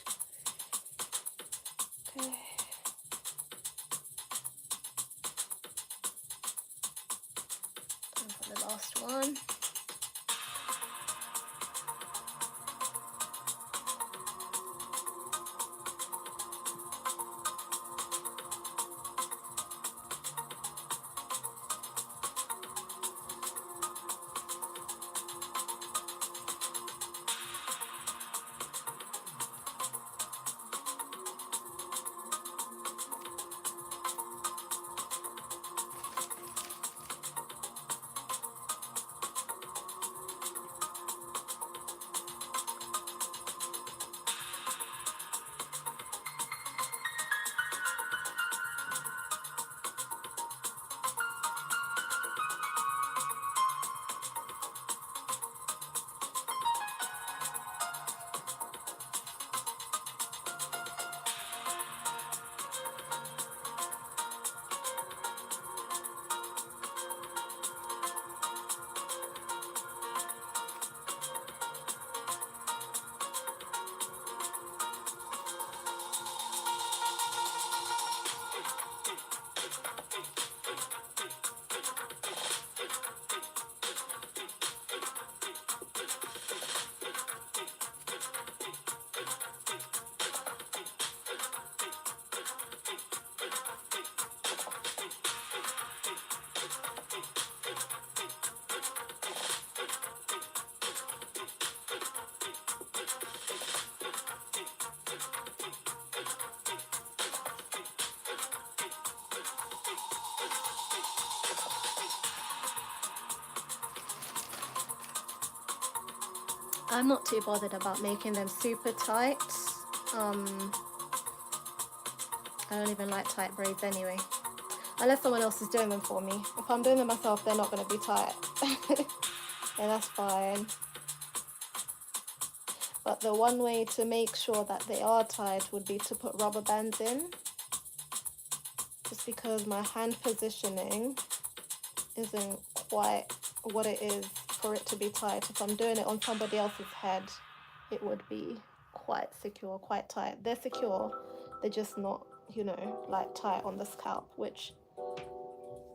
Okay. Time for the last one. I'm not too bothered about making them super tight. Um, I don't even like tight braids anyway. Unless someone else is doing them for me. If I'm doing them myself, they're not going to be tight. And that's fine. But the one way to make sure that they are tight would be to put rubber bands in. Just because my hand positioning isn't quite what it is for it to be tight. If I'm doing it on somebody else's head, it would be quite secure, quite tight. They're secure, they're just not, you know, like tight on the scalp, which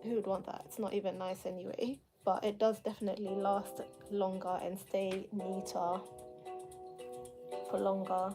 who would want that? It's not even nice anyway. But it does definitely last longer and stay neater for longer.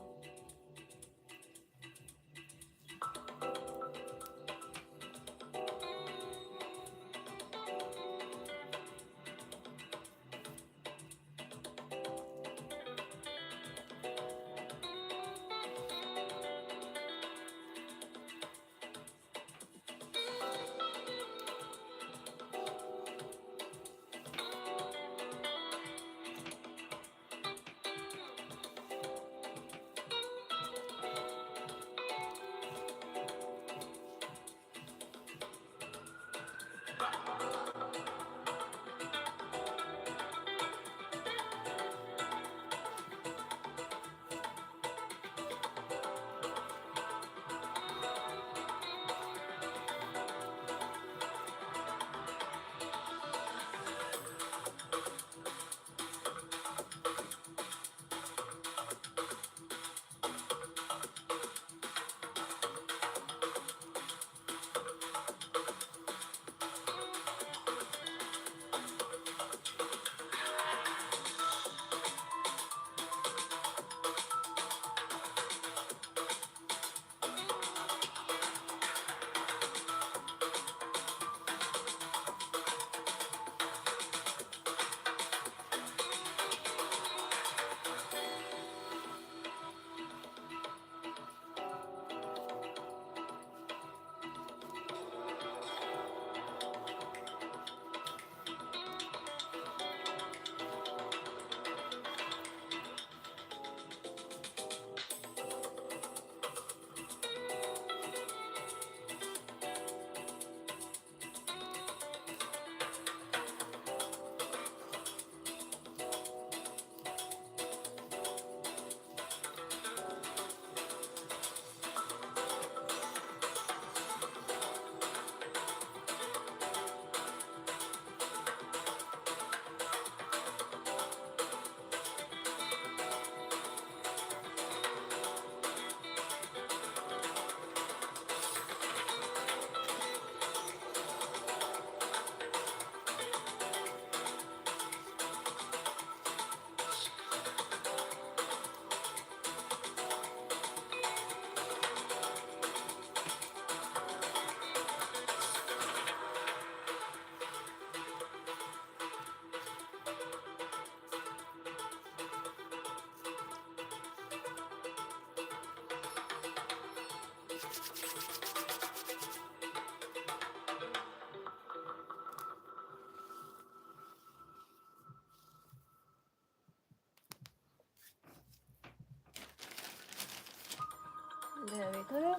There we go.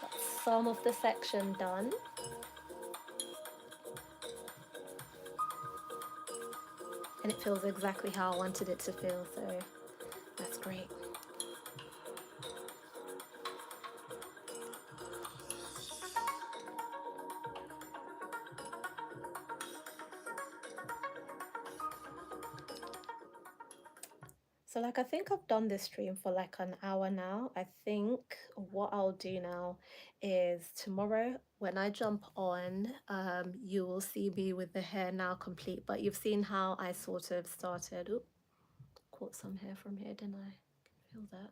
Got some of the section done. And it feels exactly how I wanted it to feel, so that's great. So like I think I've done this stream for like an hour now. I think what I'll do now is tomorrow when I jump on, you will see me with the hair now complete. But you've seen how I sort of started. Oop, caught some hair from here, didn't I? Feel that.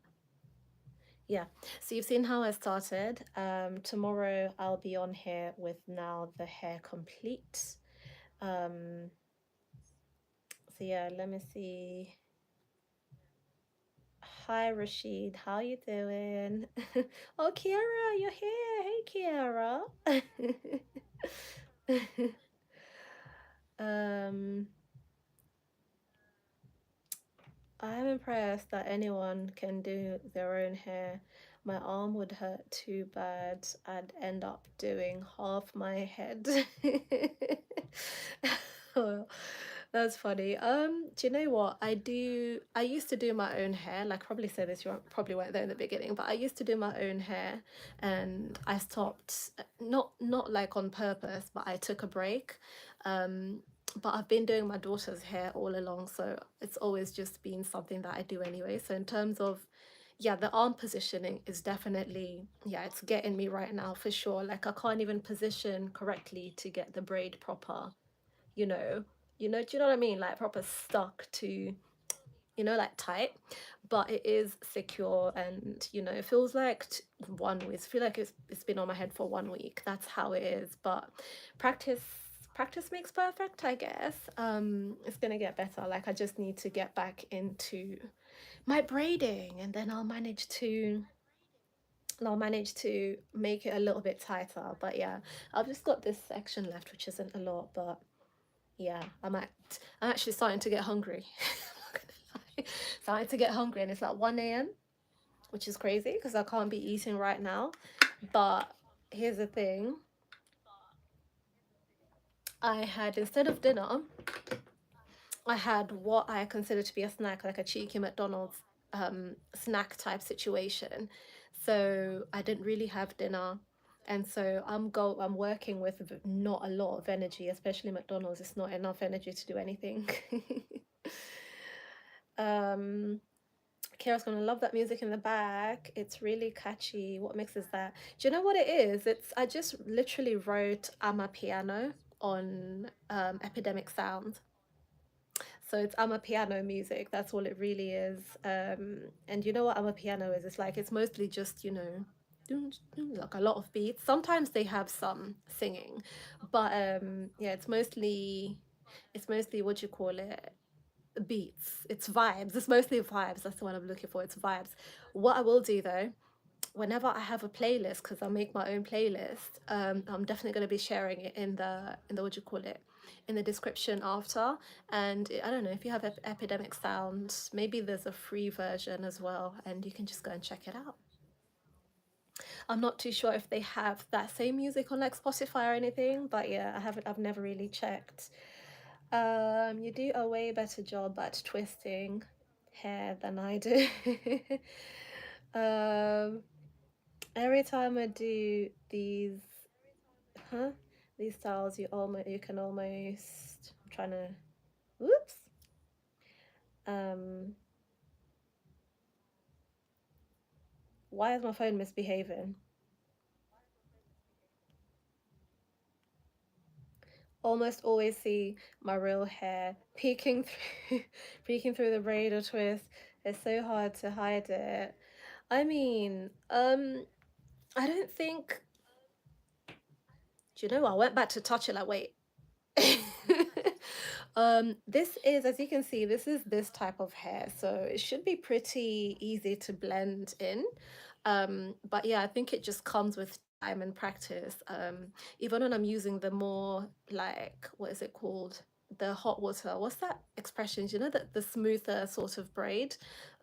Yeah, so you've seen how I started. Tomorrow I'll be on here with now the hair complete. Um, so yeah, let me see. Hi Rashid, how you doing? Oh, Kiara, you're here. Hey, Kiara. um, I'm impressed that anyone can do their own hair. My arm would hurt too bad. I'd end up doing half my head. Oh, that's funny. Do you know what? I used to do my own hair. Like probably said this, probably weren't there in the beginning, but I used to do my own hair and I stopped, not like on purpose, but I took a break. Um, but I've been doing my daughter's hair all along, so it's always just been something that I do anyway. So in terms of, yeah, the arm positioning is definitely, yeah, it's getting me right now for sure. Like I can't even position correctly to get the braid proper, you know, do you know what I mean? Like proper stuck to, like tight, but it is secure and, it feels like 1 week. I feel like it's been on my head for 1 week. That's how it is. But practice practice makes perfect, I guess. It's gonna get better. Like I just need to get back into my braiding and then I'll manage to make it a little bit tighter. But yeah, I've just got this section left, which isn't a lot, but yeah, I'm actually starting to get hungry. I'm not gonna lie. Starting to get hungry, and it's like 1 a.m., which is crazy because I can't be eating right now. But here's the thing. I had, instead of dinner, I had what I consider to be a snack, like a cheeky McDonald's snack type situation. So I didn't really have dinner. And so I'm working with not a lot of energy, especially McDonald's. It's not enough energy to do anything. um Kira's gonna love that music in the back. It's really catchy. What mix is that? Do you know what it is? I just literally wrote I'm a piano on Epidemic Sound. So it's I'm a piano music. That's all it really is. And you know what I'm a piano is? It's like it's mostly just, like a lot of beats. Sometimes they have some singing, but yeah, it's mostly what you call it, beats. It's vibes. It's mostly vibes. That's the one I'm looking for. It's vibes. What I will do though, whenever I have a playlist, because I make my own playlist, I'm definitely going to be sharing it in the what do you call it, in the description after. And I don't know if you have Epidemic Sound, maybe there's a free version as well, and you can just go and check it out. I'm not too sure if they have that same music on like Spotify or anything, but yeah, I've never really checked. You do a way better job at twisting hair than I do. um, every time I do huh? These styles, you can almost. I'm trying to. Whoops. Um, why is my phone misbehaving? Almost always see my real hair peeking through, peeking through the braid or twist. It's so hard to hide it. I mean, I don't think. Do you know what? I went back to touch it. Like, wait. This is, as you can see, this is this type of hair, so it should be pretty easy to blend in. But yeah, I think it just comes with time and practice. Even when I'm using the more like, what is it called? The hot water. What's that expression? Do you know that the smoother sort of braid?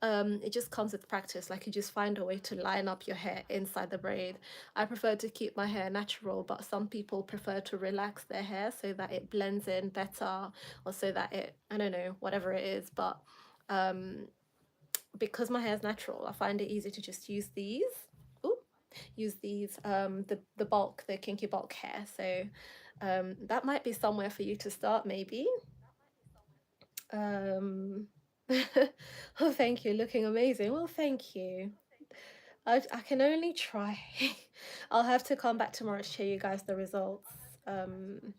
It just comes with practice. Like you just find a way to line up your hair inside the braid. I prefer to keep my hair natural, but some people prefer to relax their hair so that it blends in better, or so that it, I don't know, whatever it is. But um, because my hair is natural, I find it easy to just use these. Ooh, use these, the bulk, the kinky bulk hair. So that might be somewhere for you to start, maybe. Um, oh, thank you. Looking amazing. Well, thank you. I can only try. I'll have to come back tomorrow to show you guys the results. Um,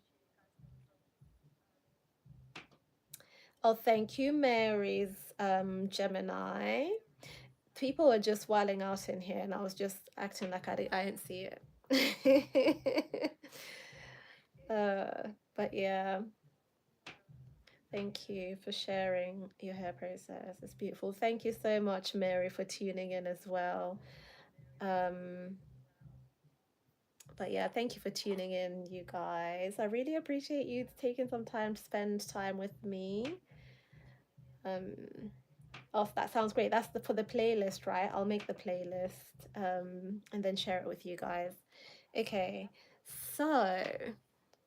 oh, thank you, Mary's Gemini. People are just wilding out in here, and I was just acting like I didn't see it. But yeah, thank you for sharing your hair process. It's beautiful. Thank you so much, Mary, for tuning in as well. Um, but yeah, thank you for tuning in, you guys. I really appreciate you taking some time to spend time with me. Um, oh, that sounds great. That's for the playlist, right? I'll make the playlist and then share it with you guys. Okay, so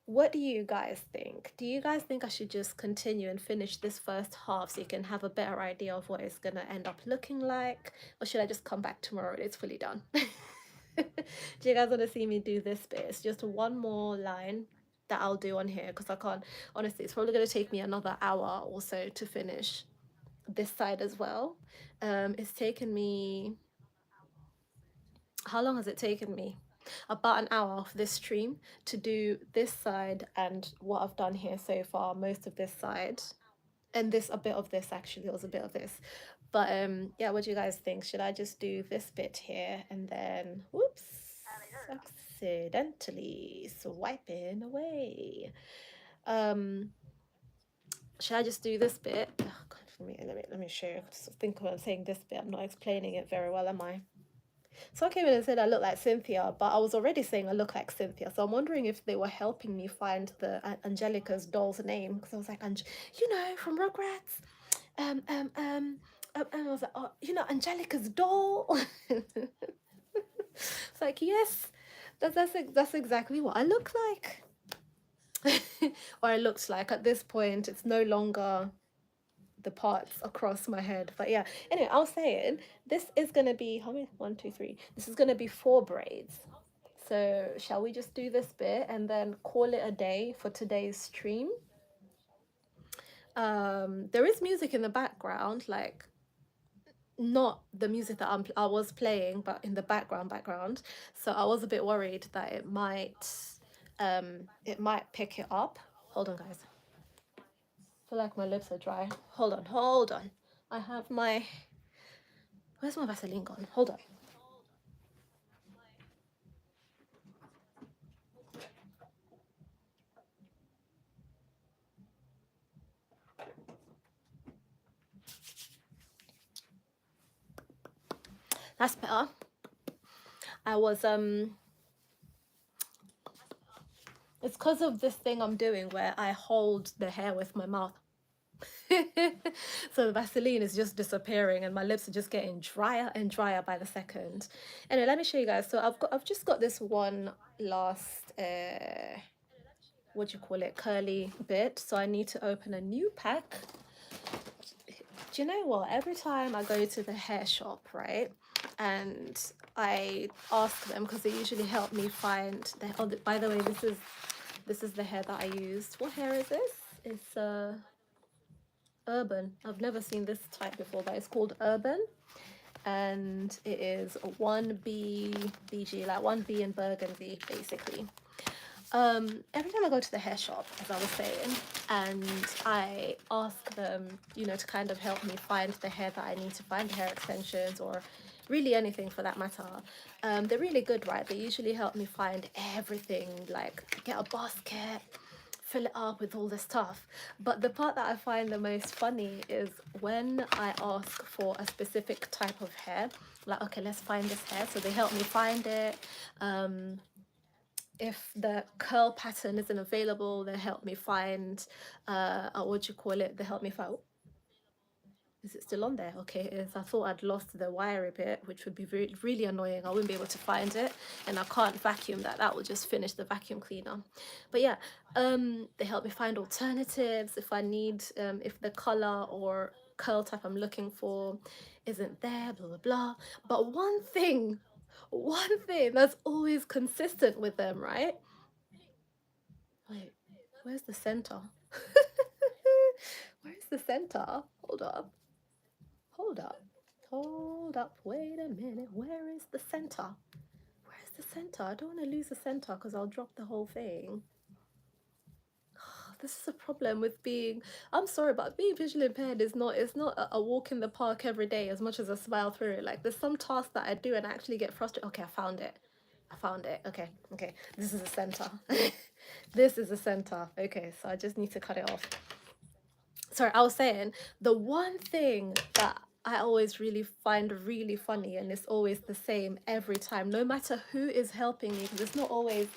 what do you guys think? Do you guys think I should just continue and finish this first half so you can have a better idea of what it's gonna end up looking like? Or should I just come back tomorrow and it's fully done? Do you guys want to see me do this bit? It's just one more line that I'll do on here because I can't, honestly, it's probably going to take me another hour or so to finish this side as well. It's taken me, how long has it taken me? About an hour for this stream to do this side and what I've done here so far, most of this side. And this, a bit of this actually, it was a bit of this. But yeah, what do you guys think? Should I just do this bit here and then, whoops, accidentally swiping away. Um, should I just do this bit? Oh, God, let me show you. I think when I'm saying this bit, I'm not explaining it very well, am I? So I came in and said I look like Cynthia, but I was already saying I look like Cynthia. So I'm wondering if they were helping me find the Angelica's doll's name because I was like, from Rugrats. And I was like, oh, Angelica's doll. It's like, yes, that's exactly what I look like. Or it looks like at this point. It's no longer the parts across my head. But yeah, anyway, I was saying this is gonna be how many? 1, 2, 3. This is gonna be 4 braids. So shall we just do this bit and then call it a day for today's stream? There is music in the background, like not the music that I was playing, but in the background. So I was a bit worried that it might pick it up. Hold on, guys. I feel like my lips are dry. Hold on. I have my, where's my Vaseline gone? Hold on. That's better. I was it's because of this thing I'm doing where I hold the hair with my mouth. So the Vaseline is just disappearing and my lips are just getting drier and drier by the second. Anyway, let me show you guys. So I've just got this one last what do you call it, curly bit. So I need to open a new pack. Do you know what? Every time I go to the hair shop, right, and I ask them because they usually help me find the. Oh, by the way, this is the hair that I used. What hair is this? It's Urban. I've never seen this type before, but it's called Urban, and it is a 1B BG, like 1B in burgundy, basically. Every time I go to the hair shop, as I was saying, and I ask them, to kind of help me find the hair that I need to find, the hair extensions, or really anything for that matter, they're really good, right? They usually help me find everything, like get a basket, fill it up with all this stuff. But the part that I find the most funny is when I ask for a specific type of hair, like, okay, let's find this hair. So they help me find it. If the curl pattern isn't available, they help me find, what do you call it? They help me find, Is it still on there? Okay, it is. I thought I'd lost the wiry bit, which would be really annoying. I wouldn't be able to find it, and I can't vacuum that. That will just finish the vacuum cleaner. But yeah, they help me find alternatives if I need, if the color or curl type I'm looking for isn't there, blah blah blah. But one thing that's always consistent with them, right? Wait, where's the center? Where's the center? Hold up. Hold up. Hold up. Wait a minute. Where is the center? Where's the center? I don't want to lose the center because I'll drop the whole thing. This is a problem with being, I'm sorry, but being visually impaired is not, it's not a walk in the park every day as much as I smile through it. Like there's some tasks that I do and I actually get frustrated. Okay, I found it. I found it. Okay, okay. This is the center. This is the center. Okay, so I just need to cut it off. Sorry, I was saying the one thing that I always really find really funny, and it's always the same every time, no matter who is helping me, because it's not always,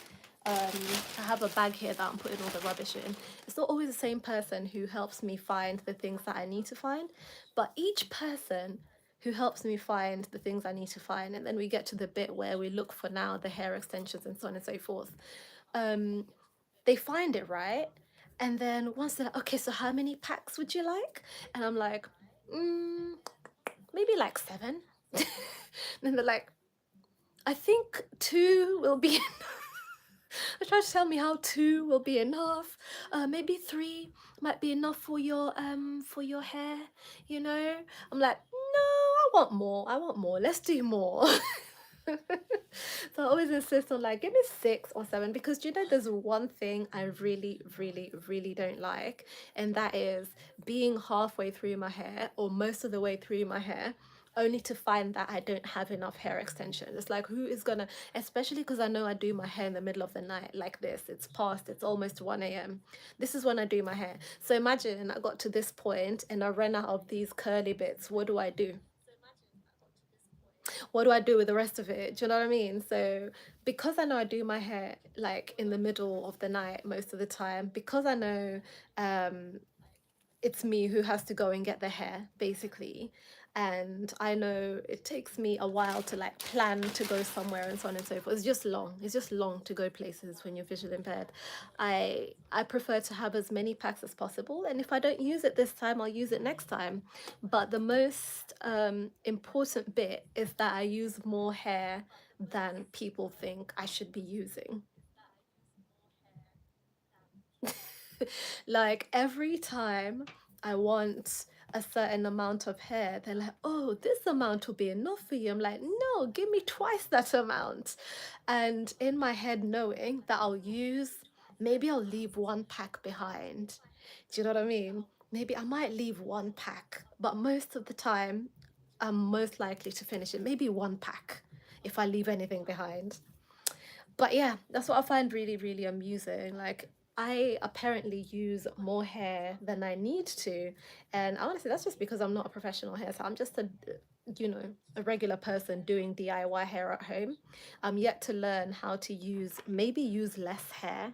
I have a bag here that I'm putting all the rubbish in. It's not always the same person who helps me find the things that I need to find, but each person who helps me find the things I need to find, and then we get to the bit where we look for now the hair extensions and so on and so forth. They find it, right? And then once they're like, okay, so how many packs would you like? And I'm like, maybe like 7. And then they're like, I think 2 will be enough. They try to tell me how 2 will be enough. Maybe 3 might be enough for your hair, you know? I'm like, no, I want more. I want more. Let's do more. So I always insist on like, give me 6 or 7, because you know there's one thing I really, really, really don't like, and that is being halfway through my hair or most of the way through my hair only to find that I don't have enough hair extension. It's like, who is gonna, especially because I know I do my hair in the middle of the night like this. It's past, it's almost 1 a.m. This is when I do my hair. So imagine I got to this point and I ran out of these curly bits. What do I do? What do I do with the rest of it? Do you know what I mean? So because I know I do my hair like in the middle of the night most of the time, because I know um it's me who has to go and get the hair basically, and I know it takes me a while to like plan to go somewhere and so on and so forth. It's just long to go places when you're visually impaired. I prefer to have as many packs as possible, and if I don't use it this time, I'll use it next time. But the most important bit is that I use more hair than people think I should be using. Like every time I want a certain amount of hair, they're like, oh, this amount will be enough for you. I'm like, no, give me twice that amount. And in my head, knowing that maybe I'll leave 1 pack behind. Do you know what I mean? Maybe I might leave 1 pack, but most of the time, I'm most likely to finish it. Maybe 1 pack if I leave anything behind. But yeah, that's what I find really, really amusing. Like, I apparently use more hair than I need to. And honestly, that's just because I'm not a professional hair. So I'm just a regular person doing DIY hair at home. I'm yet to learn how to maybe use less hair.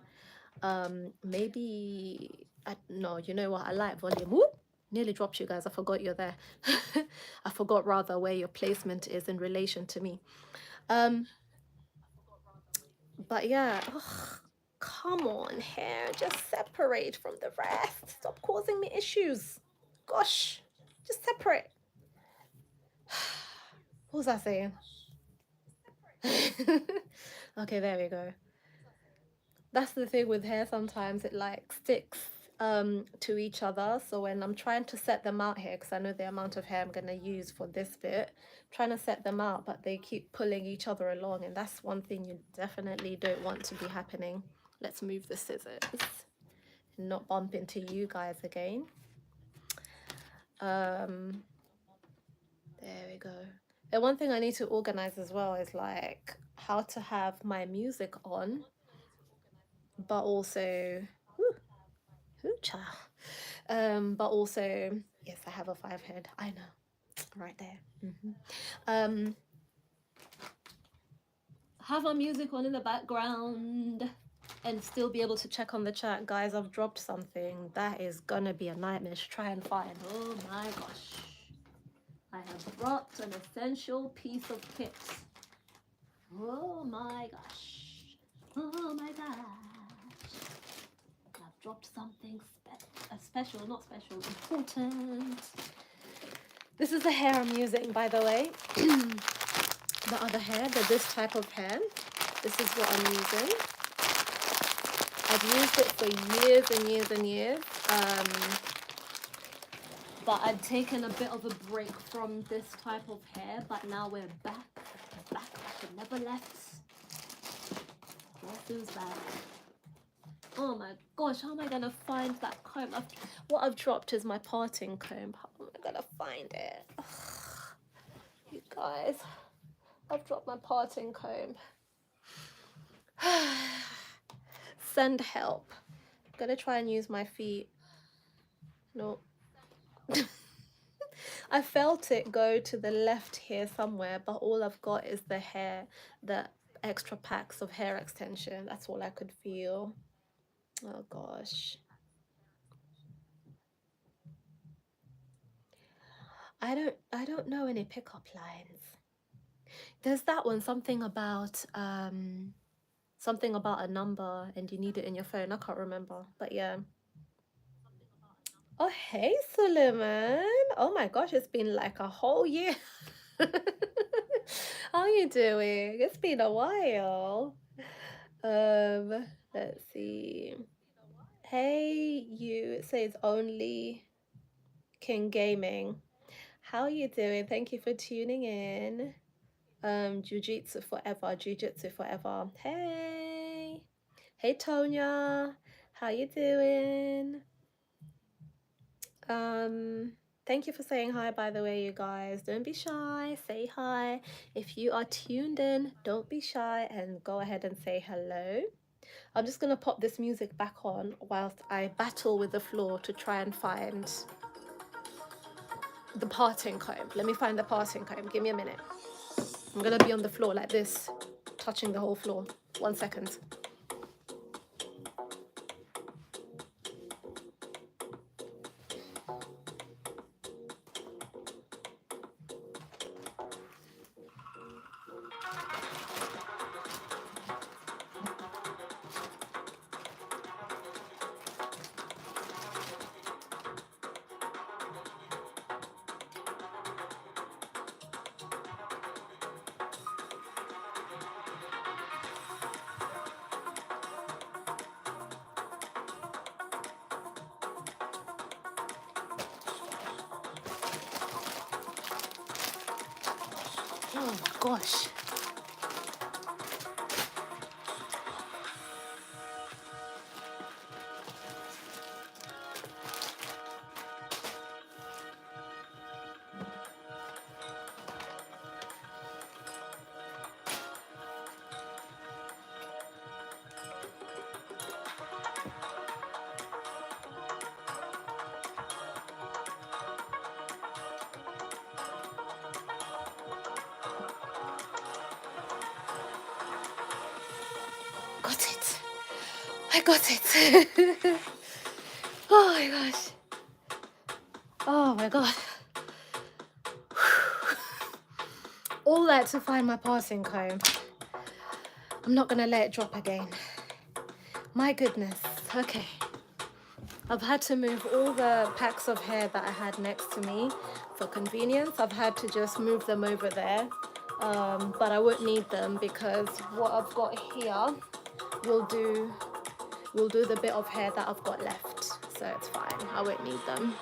Maybe, no, you know what? I like volume. Whoop! Nearly dropped you guys. I forgot you're there. I forgot rather where your placement is in relation to me. Um, But yeah, ugh, come on, hair, just separate from the rest. Stop causing me issues. Gosh, just separate. What was I saying? Okay, there we go. That's the thing with hair, sometimes it like sticks to each other. So when I'm trying to set them out here, because I know the amount of hair I'm gonna use for this bit, trying to set them out, but they keep pulling each other along, and that's one thing you definitely don't want to be happening. Let's move the scissors and not bump into you guys again. There we go. And one thing I need to organize as well is like how to have my music on, but also hoocha. But also, yes, I have a 5 head. I know, right there. Have our music on in the background and still be able to check on the chat. Guys, I've dropped something that is gonna be a nightmare to try and find. Oh my gosh. I have dropped an essential piece of kit. Oh my gosh. Oh my gosh. I've dropped something special, not special, important. This is the hair I'm using, by the way. The other hair, this type of hair. This is what I'm using. I've used it for years and years and years. But I'd taken a bit of a break from this type of hair, but now we're back like it never left. Guess who's back? Oh my gosh, how am I gonna find that comb? What I've dropped is my parting comb. How am I gonna find it? Ugh. You guys, I've dropped my parting comb. Send help. I'm gonna try and use my feet. No. I felt it go to the left here somewhere, but all I've got is the hair, the extra packs of hair extension. That's all I could feel. Oh gosh. I don't know any pickup lines. There's that one, something about a number and you need it in your phone. I can't remember, but yeah. Oh, hey, Suleiman. Oh my gosh, it's been like a whole year. How you doing? It's been a while. Let's see. Hey, you. It says only King Gaming. How you doing? Thank you for tuning in. Jiu-Jitsu forever. Jiu-Jitsu forever. Hey. Hey, Tonya. How you doing? Thank you for saying hi, by the way, you guys. Don't be shy. Say hi. If you are tuned in, don't be shy and go ahead and say hello. I'm just going to pop this music back on whilst I battle with the floor to try and find the parting comb. Let me find the parting comb. Give me a minute. I'm going to be on the floor like this, touching the whole floor. 1 second. Oh gosh. Got it. I got it. Oh my gosh. Oh my god. All that to find my parting comb. I'm not gonna let it drop again. My goodness. Okay. I've had to move all the packs of hair that I had next to me for convenience. I've had to just move them over there. But I won't need them because what I've got here will do the bit of hair that I've got left. So it's fine. I won't need them.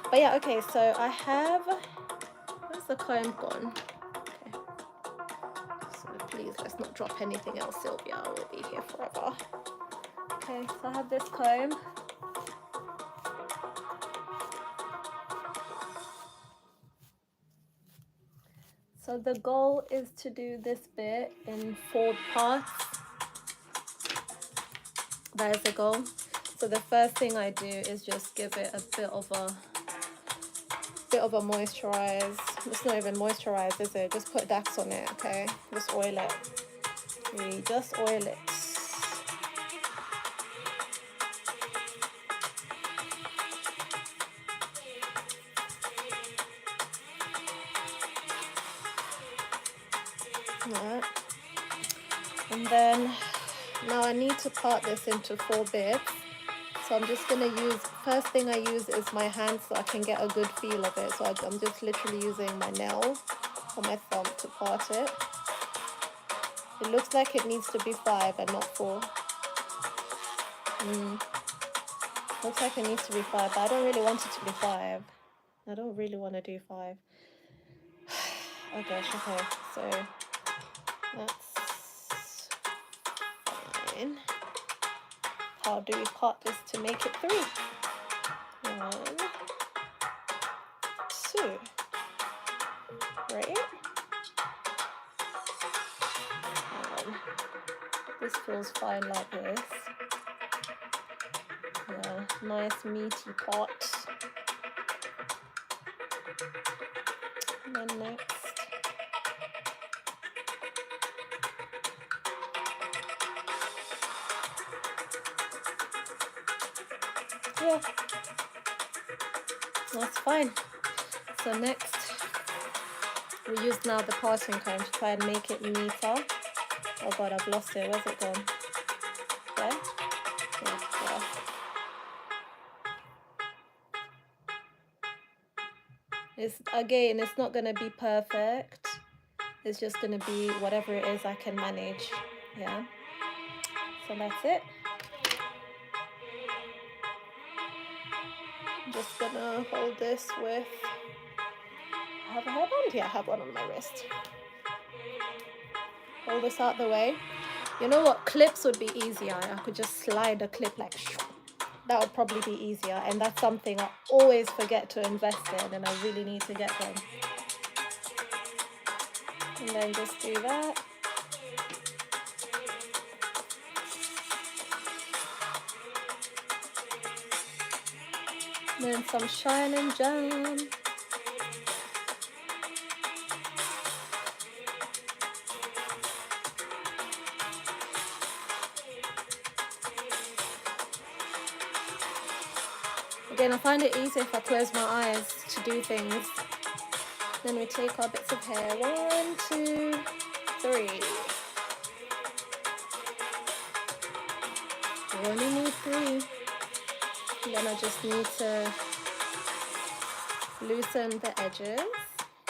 But yeah, okay, so I have, where's the comb gone? Okay. So please, let's not drop anything else, Sylvia. I will be here forever. Okay, so I have this comb. So the goal is to do this bit in 4 parts. That is the goal. So the first thing I do is just give it a bit of a moisturize. It's not even moisturize, is it? Just put Dax on it, okay? Just oil it. We just oil it. Right. And then now I need to part this into 4 bits. So I'm just going to use, first thing I use is my hand so I can get a good feel of it. So I'm just literally using my nail or my thumb to part it. It looks like it needs to be 5 and not 4. Looks like it needs to be 5, but I don't really want it to be 5. I don't really want to do 5. Oh gosh, okay, so that's fine. How do we part this to make it 3? 1, 2, right? This feels fine like this. Yeah, nice meaty pot. And then next, yeah, that's fine. So next, we use now the parting comb to try and make it neater. Oh god, I've lost it. Where's it gone? Yeah? Yeah. It's not gonna be perfect. It's just gonna be whatever it is I can manage. Yeah. So that's it. I'm just gonna hold this with. I have a hairband? Yeah, I have one on my wrist. Hold this out the way. You know what? Clips would be easier. I could just slide a clip like that would probably be easier, and that's something I always forget to invest in, and I really need to get them. And then just do that. And then some shine and jam. Again, I find it easier if I close my eyes to do things. Then we take our bits of hair. 1, 2, 3. We only need 3. And then I just need to loosen the edges.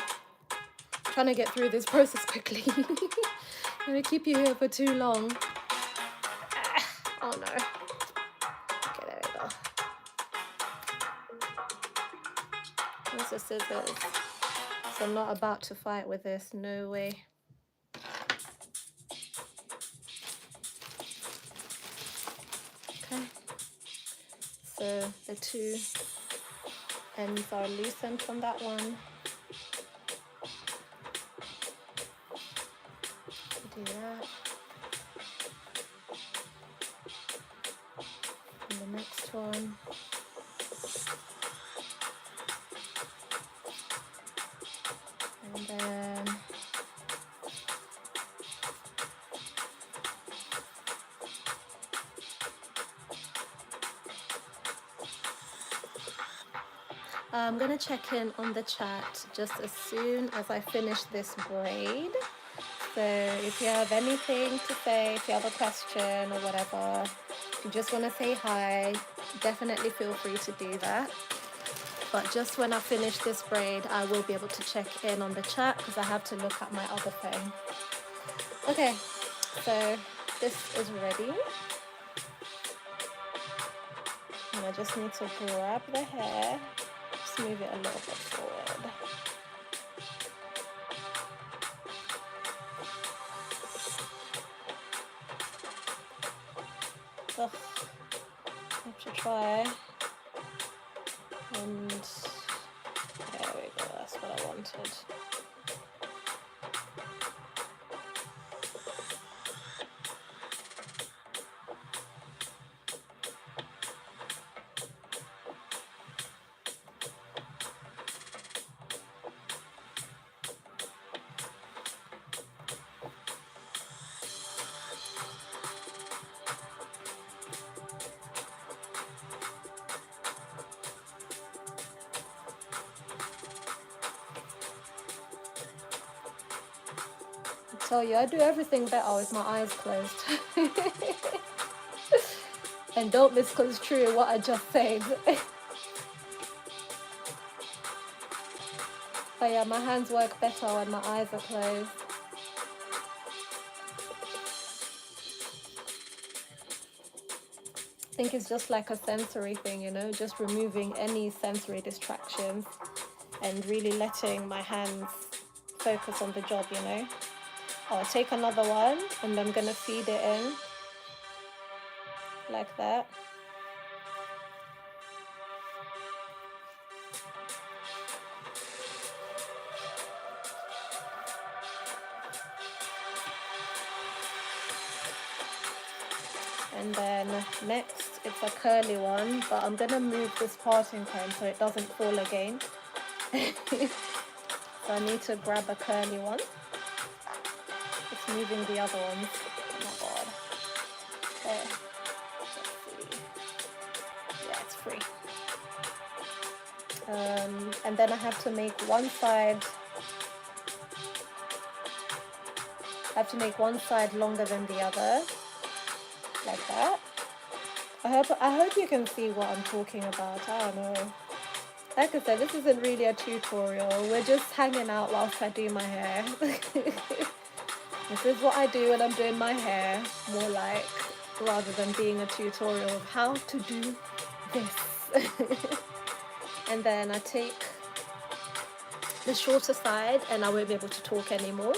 I'm trying to get through this process quickly. I'm going to keep you here for too long. Oh no. Okay, there we go. Here's the scissors. So I'm not about to fight with this, no way. Okay. So the 2 ends are loosened from that one. Do that. And the next one. And then I'm gonna check in on the chat just as soon as I finish this braid. So if you have anything to say, if you have a question or whatever, if you just want to say hi, definitely feel free to do that. But just when I finish this braid, I will be able to check in on the chat because I have to look at my other phone. Okay, so this is ready. And I just need to grab the hair, just move it a little bit forward. Ugh, I have to try. And there we go, that's what I wanted. Tell you, I do everything better with my eyes closed. And don't misconstrue what I just said. But yeah, my hands work better when my eyes are closed. I think it's just like a sensory thing, you know, just removing any sensory distractions and really letting my hands focus on the job, you know. I'll take another one and I'm gonna feed it in like that. And then next it's a curly one, but I'm gonna move this parting comb so it doesn't fall again. So I need to grab a curly one. It's moving the other ones. Oh my god. Okay. Let's see. Yeah, it's free. And then I have to make one side. I have to make one side longer than the other, like that. I hope you can see what I'm talking about. I don't know. Like I said, this isn't really a tutorial. We're just hanging out whilst I do my hair. This is what I do when I'm doing my hair, more like, rather than being a tutorial of how to do this. And then I take the shorter side and I won't be able to talk anymore.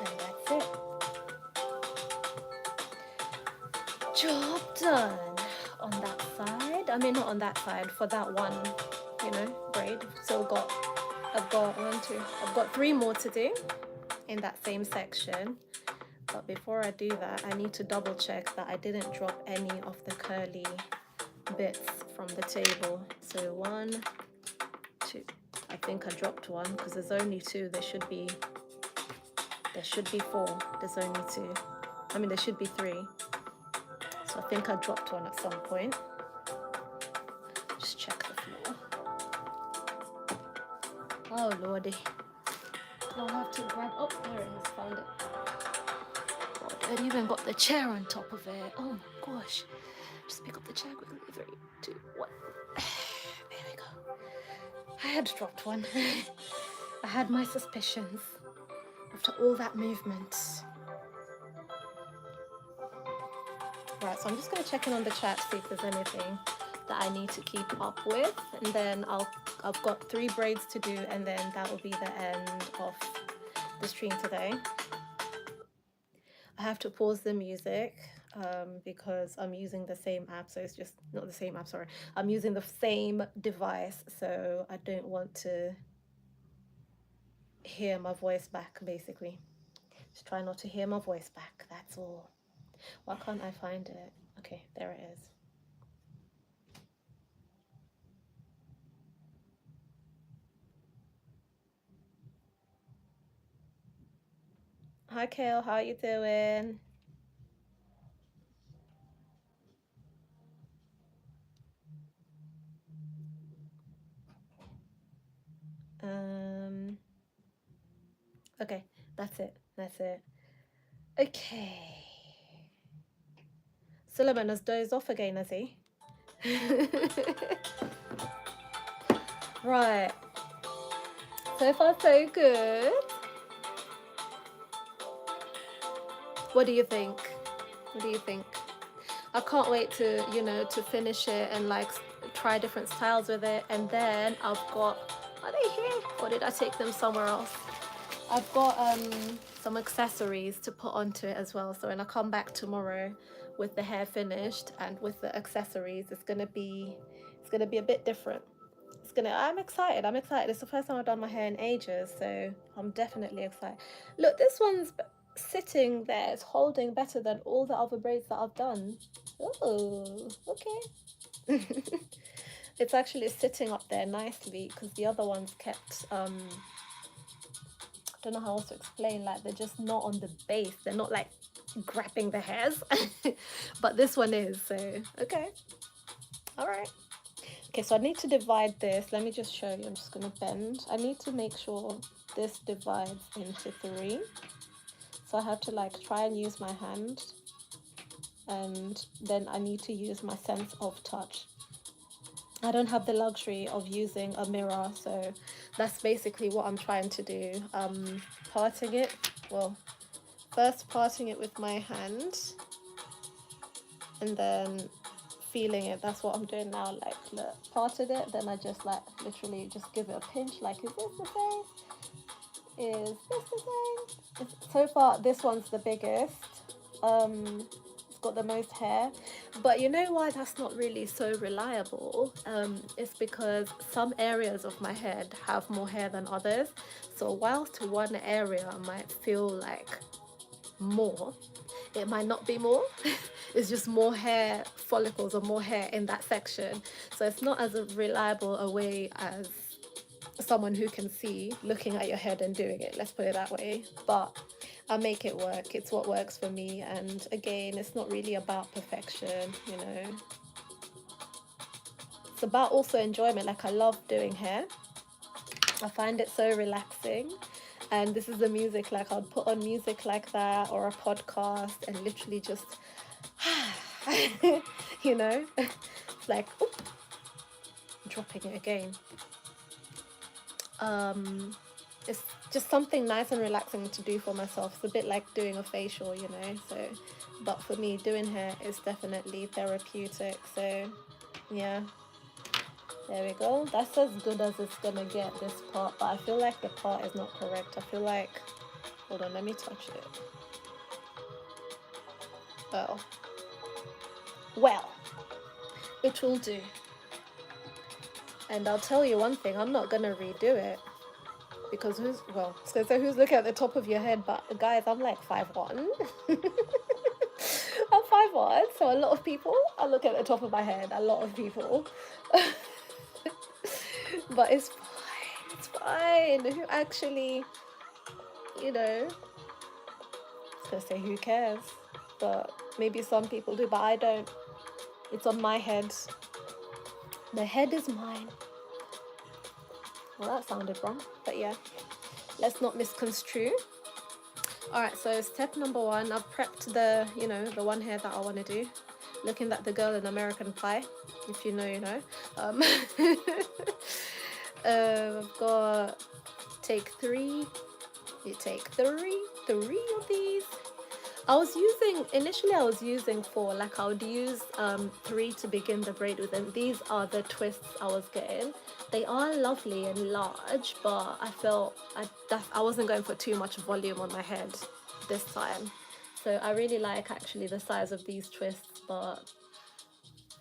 And that's it. Job done on that side. I mean, not on that side, for that one, you know, braid. I've got 3 more to do in that same section. But before I do that, I need to double check that I didn't drop any of the curly bits from the table. So 1, 2. I think I dropped one because there's only 2. There should be 4. There's only 2. I mean, there should be 3. So I think I dropped one at some point. Just check the floor. Oh lordy. I'll have to grab, oh, there it is, found it. God, I even got the chair on top of it. Oh my gosh. Just pick up the chair quickly. 3, 2, 1. There we go. I had dropped one. I had my suspicions after all that movement. Right, so I'm just going to check in on the chat to see if there's anything that I need to keep up with, and then I've got 3 braids to do, and then that will be the end of the stream today. I have to pause the music because I'm using the same app, so it's just not the same app, sorry. I'm using the same device, so I don't want to hear my voice back, basically. Just try not to hear my voice back, that's all. Why can't I find it? Okay, there it is. Hi Kale, how you doing? Okay, that's it. That's it. Okay. Suleiman has dozed off again, has he? Right. So far, so good. What do you think? What do you think? I can't wait to, to finish it and like try different styles with it. And then I've got, are they here? Or did I take them somewhere else? I've got some accessories to put onto it as well. So when I come back tomorrow with the hair finished and with the accessories, it's gonna be a bit different. I'm excited. I'm excited. It's the first time I've done my hair in ages, so I'm definitely excited. Look, this one's sitting there. It's holding better than all the other braids that I've done. Oh, okay. It's actually sitting up there nicely because the other ones kept I don't know how else to explain, like they're just not on the base. They're not like grabbing the hairs. But this one is, so okay. All right. Okay, so I need to divide this. Let me just show you. I'm just going to bend. I need to make sure this divides into 3. So I have to like try and use my hand. And then I need to use my sense of touch. I don't have the luxury of using a mirror. So that's basically what I'm trying to do. Parting it. Well, first parting it with my hand. And then feeling it. That's what I'm doing now. Like, look, parted it, then I just like literally just give it a pinch. Like, is this the same? Is this the same? So far, this one's the biggest. It's got the most hair. But you know why that's not really so reliable? It's because some areas of my head have more hair than others. So whilst one area might feel like more, it might not be more. It's just more hair follicles or more hair in that section. So it's not as reliable a way as someone who can see looking at your head and doing it, let's put it that way. But I make it work. It's what works for me. And again, it's not really about perfection, you know. It's about also enjoyment. Like, I love doing hair. I find it so relaxing. And this is the music, like I'd put on music like that or a podcast and literally just you know, like, oop, dropping it again. It's just something nice and relaxing to do for myself. It's a bit like doing a facial, you know. So, but for me, doing hair is definitely therapeutic. So yeah, there we go. That's as good as it's gonna get, this part. But I feel like the part is not correct. I feel like, hold on, let me touch it. Well, it will do. And I'll tell you one thing, I'm not gonna redo it because who's looking at the top of your head? But guys, I'm like 5'1". I'm 5'1", so a lot of people are looking at the top of my head. A lot of people. But it's fine. It's fine. Who actually, you know? I was gonna say who cares, but maybe some people do. But I don't. It's on my head. The head is mine. Well, that sounded wrong, but yeah, let's not misconstrue. All right, so step number 1, I've prepped the, the one hair that I want to do. Looking at the girl in American Pie, if you know, you know. I've got take 3. You take 3 of these. Initially I was using 4, like I would use 3 to begin the braid with, and these are the twists I was getting. They are lovely and large, but I felt I wasn't going for too much volume on my head this time. So I really like actually the size of these twists, but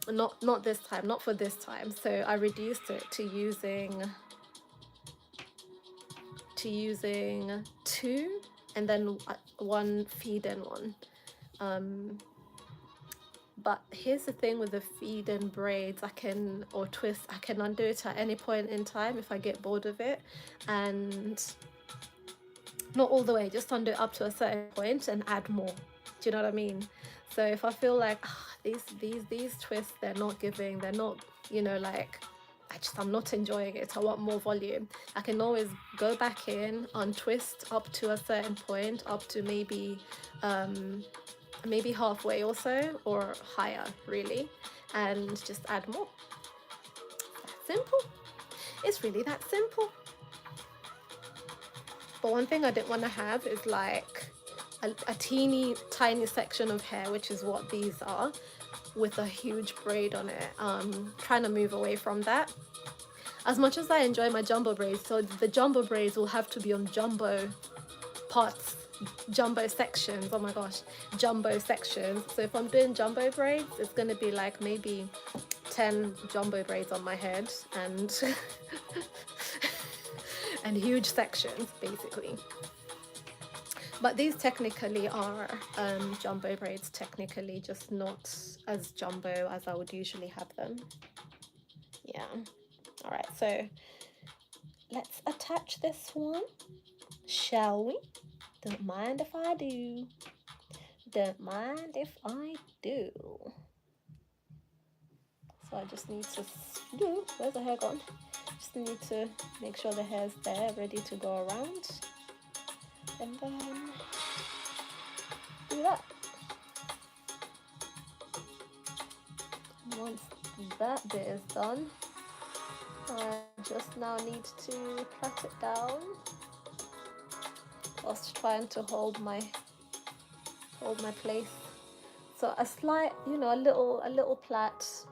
not this time, not for this time. So I reduced it to using 2 and then 1 feed-in one. But here's the thing with the feed-in braids, or twists, I can undo it at any point in time if I get bored of it, and not all the way, just undo it up to a certain point and add more. Do you know what I mean? So if I feel like these twists, they're not giving, they're not, like I'm not enjoying it. I want more volume. I can always go back in, untwist up to a certain point, up to maybe halfway or so, or higher really, and just add more. That simple. It's really that simple. But one thing I didn't want to have is like a teeny tiny section of hair, which is what these are, with a huge braid on it. Trying to move away from that. As much as I enjoy my jumbo braids, so the jumbo braids will have to be on jumbo parts, jumbo sections. Oh my gosh, jumbo sections. So if I'm doing jumbo braids, it's going to be like maybe 10 jumbo braids on my head and and huge sections basically. But these technically are jumbo braids, technically, just not as jumbo as I would usually have them. Yeah. All right, so let's attach this one, shall we? Don't mind if I do. Don't mind if I do. So I just need to where's the hair gone? Just need to make sure the hair's there, ready to go around. And then do that. Once that bit is done, I just now need to plait it down whilst trying to hold my place. So a slight, a little plait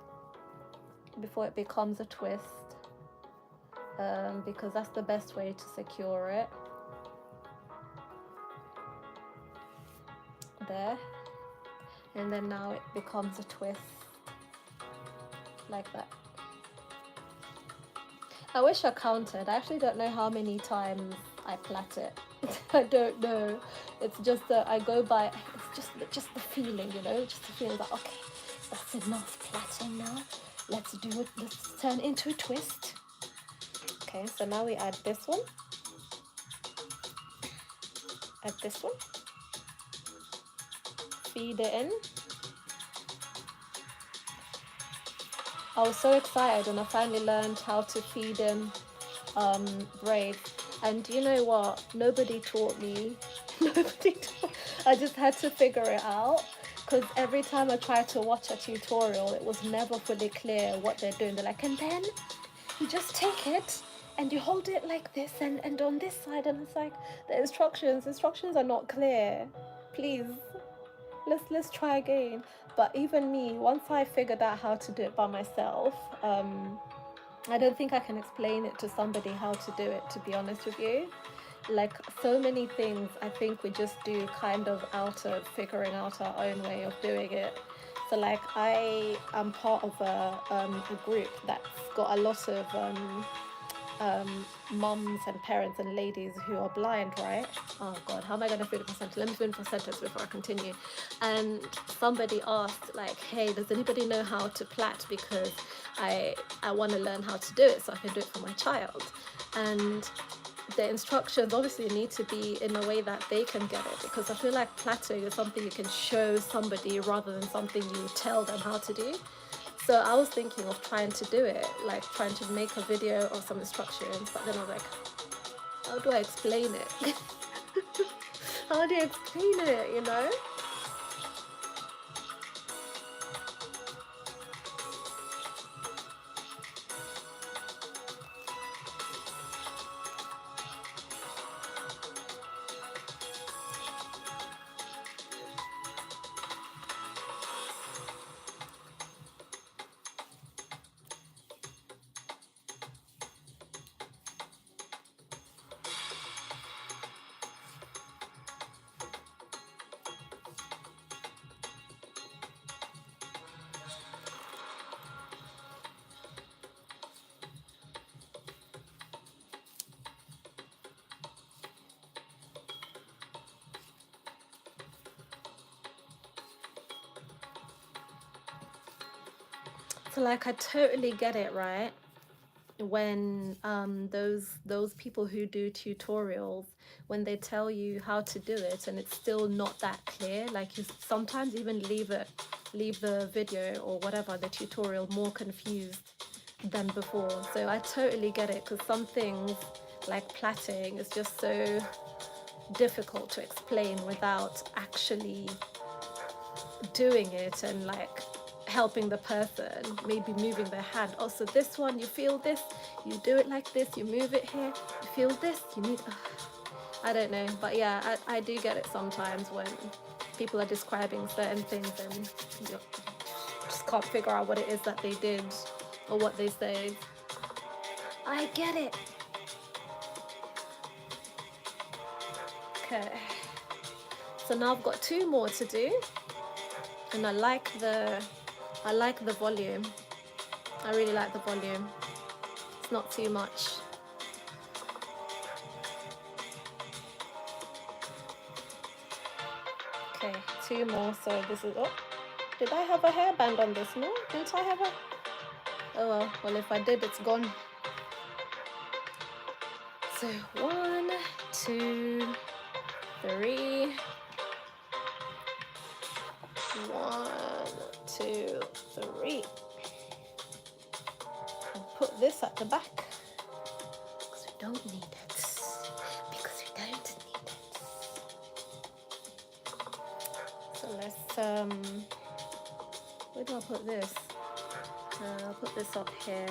before it becomes a twist, because that's the best way to secure it. There, and then now it becomes a twist like that. I wish I counted. I actually don't know how many times I plait it. I don't know. It's just that I go by. It's just the feeling, just the feeling that okay, that's enough plaiting now. Let's do it. Let's turn it into a twist. Okay, so now we add this one. Add this one. Feed it in. I was so excited when I finally learned how to feed in braids, and you know what? Nobody taught me. I just had to figure it out, because every time I tried to watch a tutorial, it was never fully clear what they're doing. They're like, and then you just take it and you hold it like this and on this side, and it's like the instructions are not clear. Please, let's try again. But even me, once I figured out how to do it by myself, I don't think I can explain it to somebody how to do it, to be honest with you. Like so many things I think we just do kind of out of figuring out our own way of doing it. So like I am part of a group that's got a lot of mums and parents and ladies who are blind, right? Oh god, how am I going to finish my sentence? Let me finish my sentence before I continue. And somebody asked like, hey, does anybody know how to plait, because I want to learn how to do it so I can do it for my child. And the instructions obviously need to be in a way that they can get it, because I feel like plaiting is something you can show somebody rather than something you tell them how to do. So I was thinking of trying to do it, like trying to make a video of some instructions, but then I was like, how do I explain it? How do you explain it, So like I totally get it, right? When those people who do tutorials, when they tell you how to do it and it's still not that clear, like you sometimes even leave the video or whatever, the tutorial, more confused than before. So I totally get it, because some things like plaiting is just so difficult to explain without actually doing it and like helping the person, maybe moving their hand. Also, this one, you feel this, you do it like this, you move it here, you feel this, you need. I don't know, but yeah, I do get it sometimes when people are describing certain things and you just can't figure out what it is that they did or what they say. I get it. Okay, so now I've got 2 more to do, and I like the volume. I really like the volume. It's not too much. Okay, 2 more. So this is, oh, did I have a hairband on this? No, didn't I have a? Oh well, well if I did, it's gone. So 1, 2, 3. 1, 2, 3. And put this at the back because we don't need it. Because we don't need it. So let's where do I put this? I'll put this up here.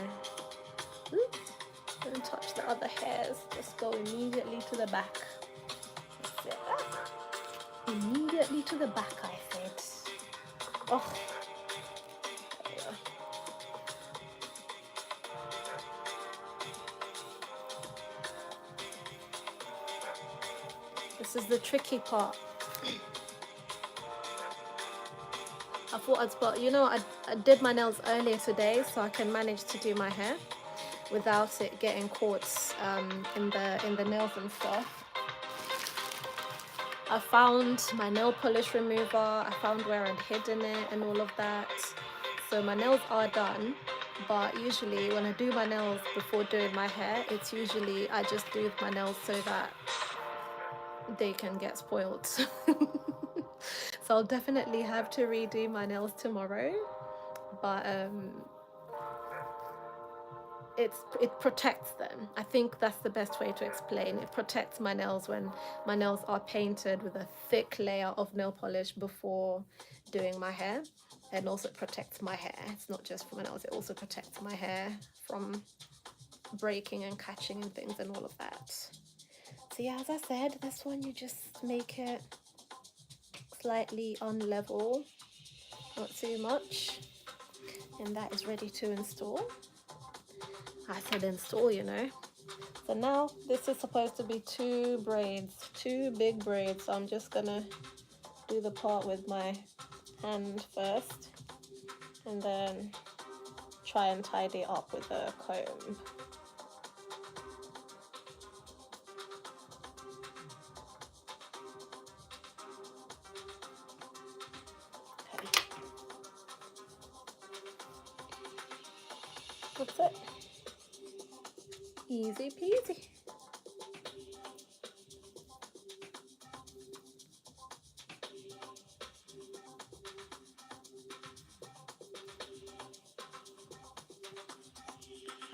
Oops. Don't touch the other hairs. Just go immediately to the back. That's it. Ah. Immediately to the back, I said. Oh. This is the tricky part. I thought I'd spot, you know, I did my nails earlier today so I can manage to do my hair without it getting caught in the nails and stuff. I found my nail polish remover, I found where I'd hidden it and all of that. So my nails are done, but usually when I do my nails before doing my hair, it's usually I just do my nails so that they can get spoiled. So I'll definitely have to redo my nails tomorrow, but it protects them. I think that's the best way to explain. It protects my nails when my nails are painted with a thick layer of nail polish before doing my hair, and also it protects my hair. It's not just for my nails, it also protects my hair from breaking and catching and things and all of that. So yeah, as I said, this one you just make it slightly unlevel, not too much, and that is ready to install. I said install, you know. So now this is supposed to be 2 braids, 2 big braids. So I'm just gonna do the part with my hand first and then try and tidy it up with a comb. Okay. That's it. Easy peasy.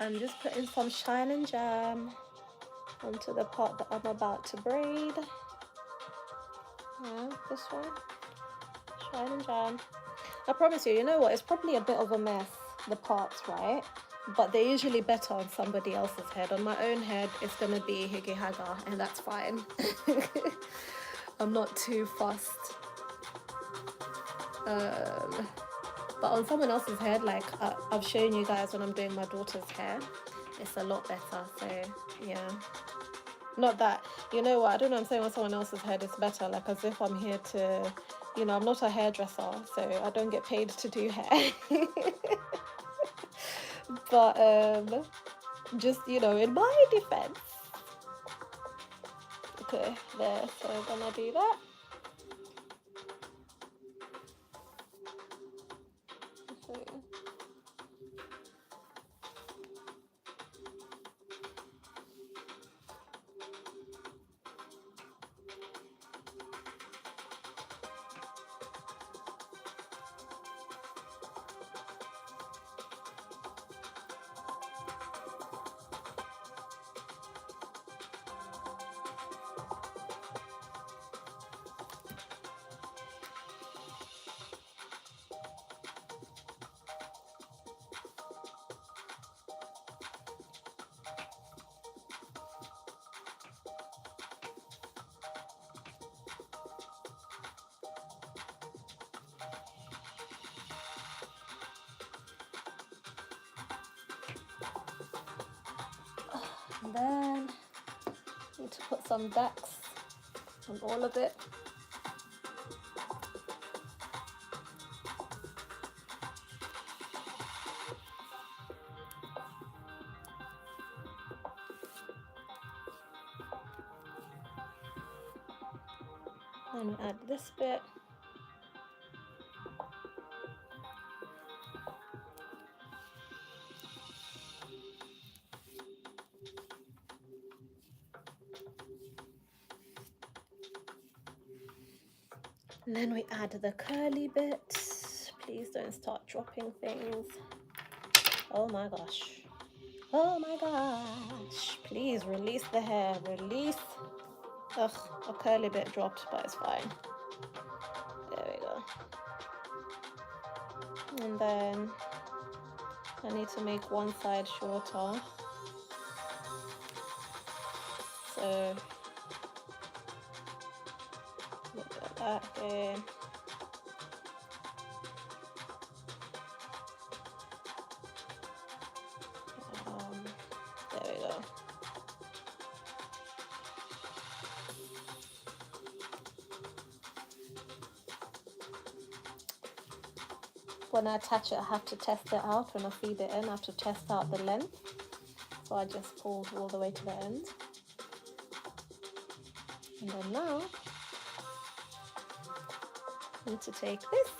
I'm just putting some Shine and Jam onto the part that I'm about to braid. Yeah, this one. Shine and Jam. I promise you know what? It's probably a bit of a mess, the parts, right? But they're usually better on somebody else's head. On my own head, it's gonna be higgy haga, and that's fine. I'm not too fussed. But on someone else's head, like I've shown you guys when I'm doing my daughter's hair, it's a lot better. So yeah, not that, you know what, I don't know, I'm saying on someone else's head it's better, like as if I'm here to, you know, I'm not a hairdresser, so I don't get paid to do hair. But just, you know, in my defense. Okay, there, so I'm gonna do that. So, And then need to put some decks on all of it. Then add this bit. And then we add the curly bit. Please don't start dropping things. Oh my gosh. Oh my gosh. Please release the hair. Release. Ugh, a curly bit dropped, but it's fine. There we go. And then I need to make one side shorter. So look at that here. There we go. When I attach it, I have to test it out. When I feed it in, I have to test out the length. So I just pulled all the way to the end. And then now, I need to take this.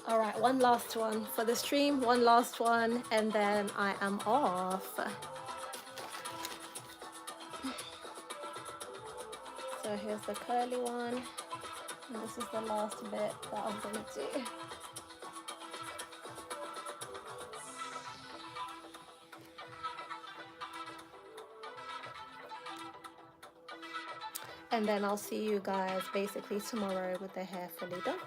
All right, one last one for the stream, one last one, and then I am off. So here's the curly one, and this is the last bit that I'm gonna do. And then I'll see you guys basically tomorrow with the hair fully done.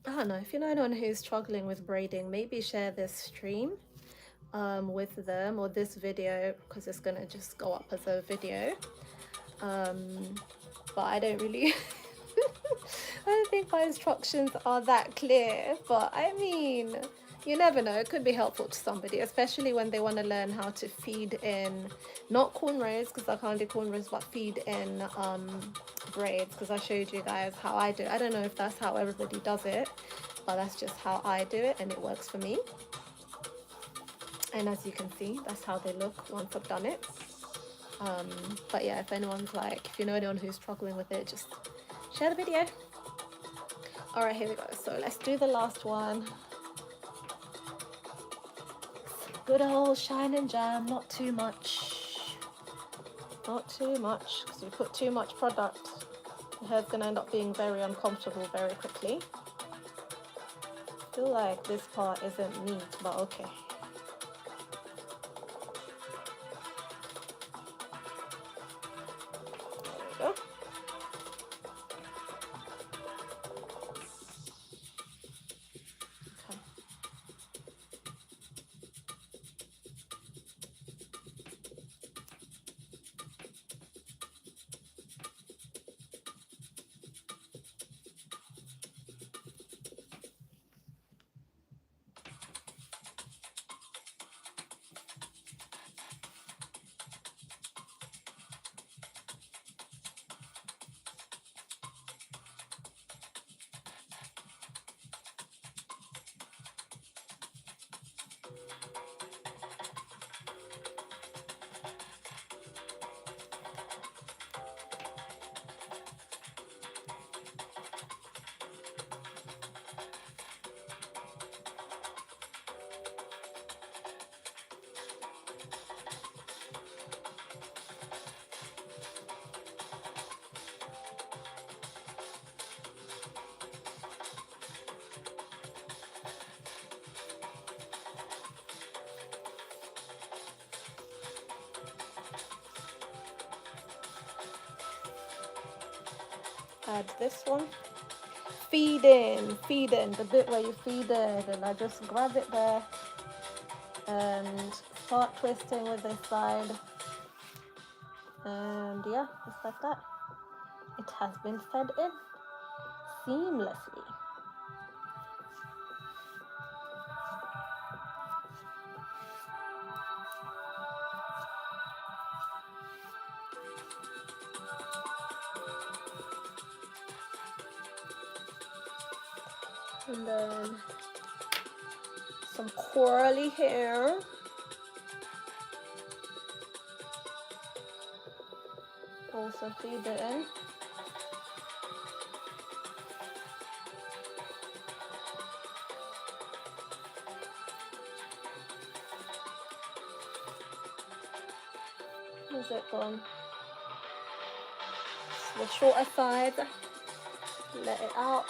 I don't know, if you know anyone who's struggling with braiding, maybe share this stream with them, or this video, because it's gonna just go up as a video. But I don't really I don't think my instructions are that clear, but I mean, You never know, it could be helpful to somebody, especially when they want to learn how to feed in, not cornrows, because I can't do cornrows, but feed in braids, because I showed you guys how I do it. I don't know if that's how everybody does it, but that's just how I do it, and it works for me. And as you can see, that's how they look once I've done it. But yeah, if anyone's like, if you know anyone who's struggling with it, just share the video. All right, here we go. So let's do the last one. Good old shine and jam, not too much. Not too much, because if you put too much product, your hair's gonna end up being very uncomfortable very quickly. I feel like this part isn't neat, but okay. There we go. Okay. Add this one. Feed in, the bit where you feed in, and I just grab it there and start twisting with this side. And yeah, just like that. It has been fed in seamlessly. And then some curly hair. Also feed it in. Where's it gone? The shorter side. Let it out.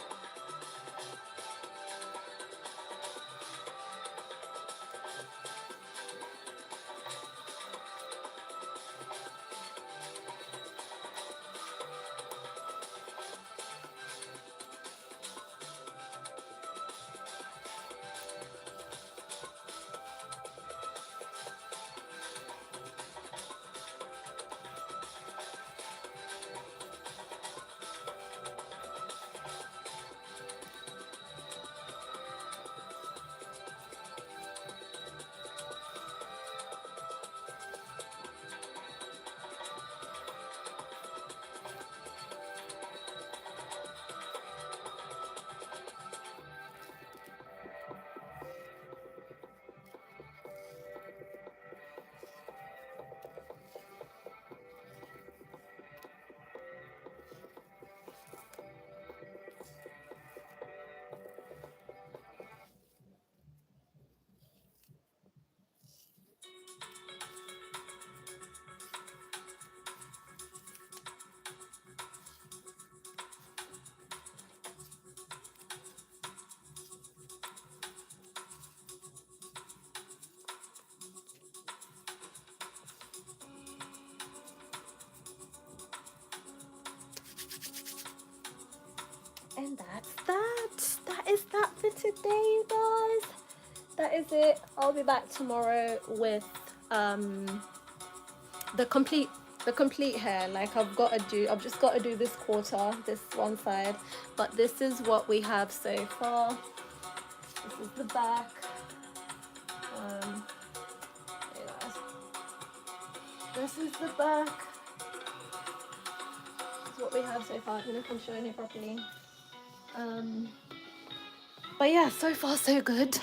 And that's that. That is that for today, you guys. That is it. I'll be back tomorrow with the complete hair. Like I've just got to do this quarter, this one side, but this is what we have so far. This is the back. Um, there you guys. This is the back. This is what we have so far. I don't know if I'm showing it properly. Um, but yeah, so far so good.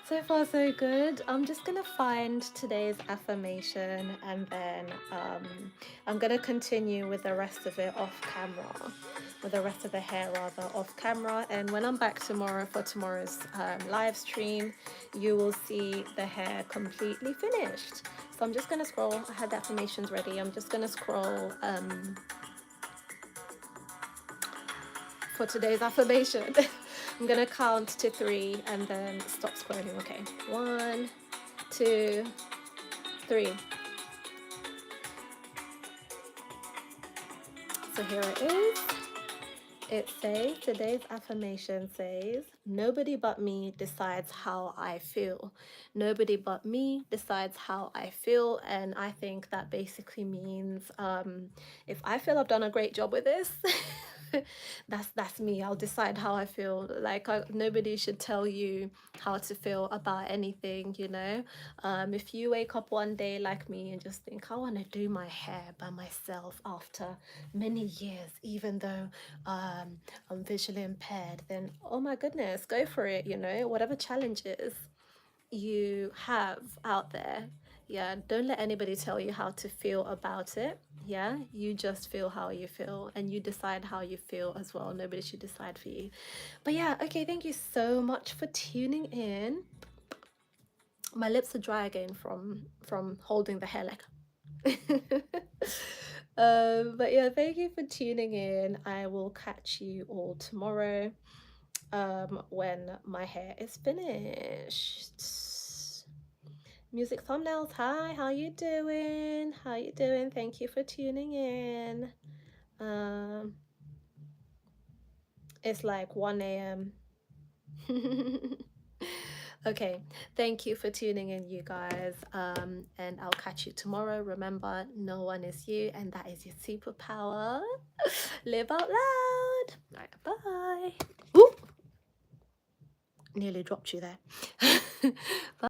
So far so good. I'm just gonna find today's affirmation, and then I'm gonna continue with the rest of it off camera, with the rest of the hair rather off camera. And when I'm back tomorrow for tomorrow's live stream, you will see the hair completely finished. So I'm just gonna scroll. I had the affirmations ready. I'm just gonna scroll for today's affirmation. I'm gonna count to 3 and then stop scrolling. Okay, 1, 2, 3. So here it is. It says, today's affirmation says, nobody but me decides how I feel. Nobody but me decides how I feel. And I think that basically means if I feel I've done a great job with this, that's me. I'll decide how I feel. Like nobody should tell you how to feel about anything, you know. If you wake up one day like me and just think, I want to do my hair by myself after many years, even though I'm visually impaired, then oh my goodness, go for it, you know, whatever challenges you have out there. Yeah, don't let anybody tell you how to feel about it. Yeah, you just feel how you feel and you decide how you feel as well. Nobody should decide for you. But yeah, okay, thank you so much for tuning in. My lips are dry again from holding the hair like but yeah, thank you for tuning in. I will catch you all tomorrow when my hair is finished. Music thumbnails, hi, how you doing? How you doing? Thank you for tuning in. It's like 1 a.m. Okay, thank you for tuning in, you guys. And I'll catch you tomorrow. Remember, no one is you, and that is your superpower. Live out loud. All right, bye. Ooh, nearly dropped you there. Bye.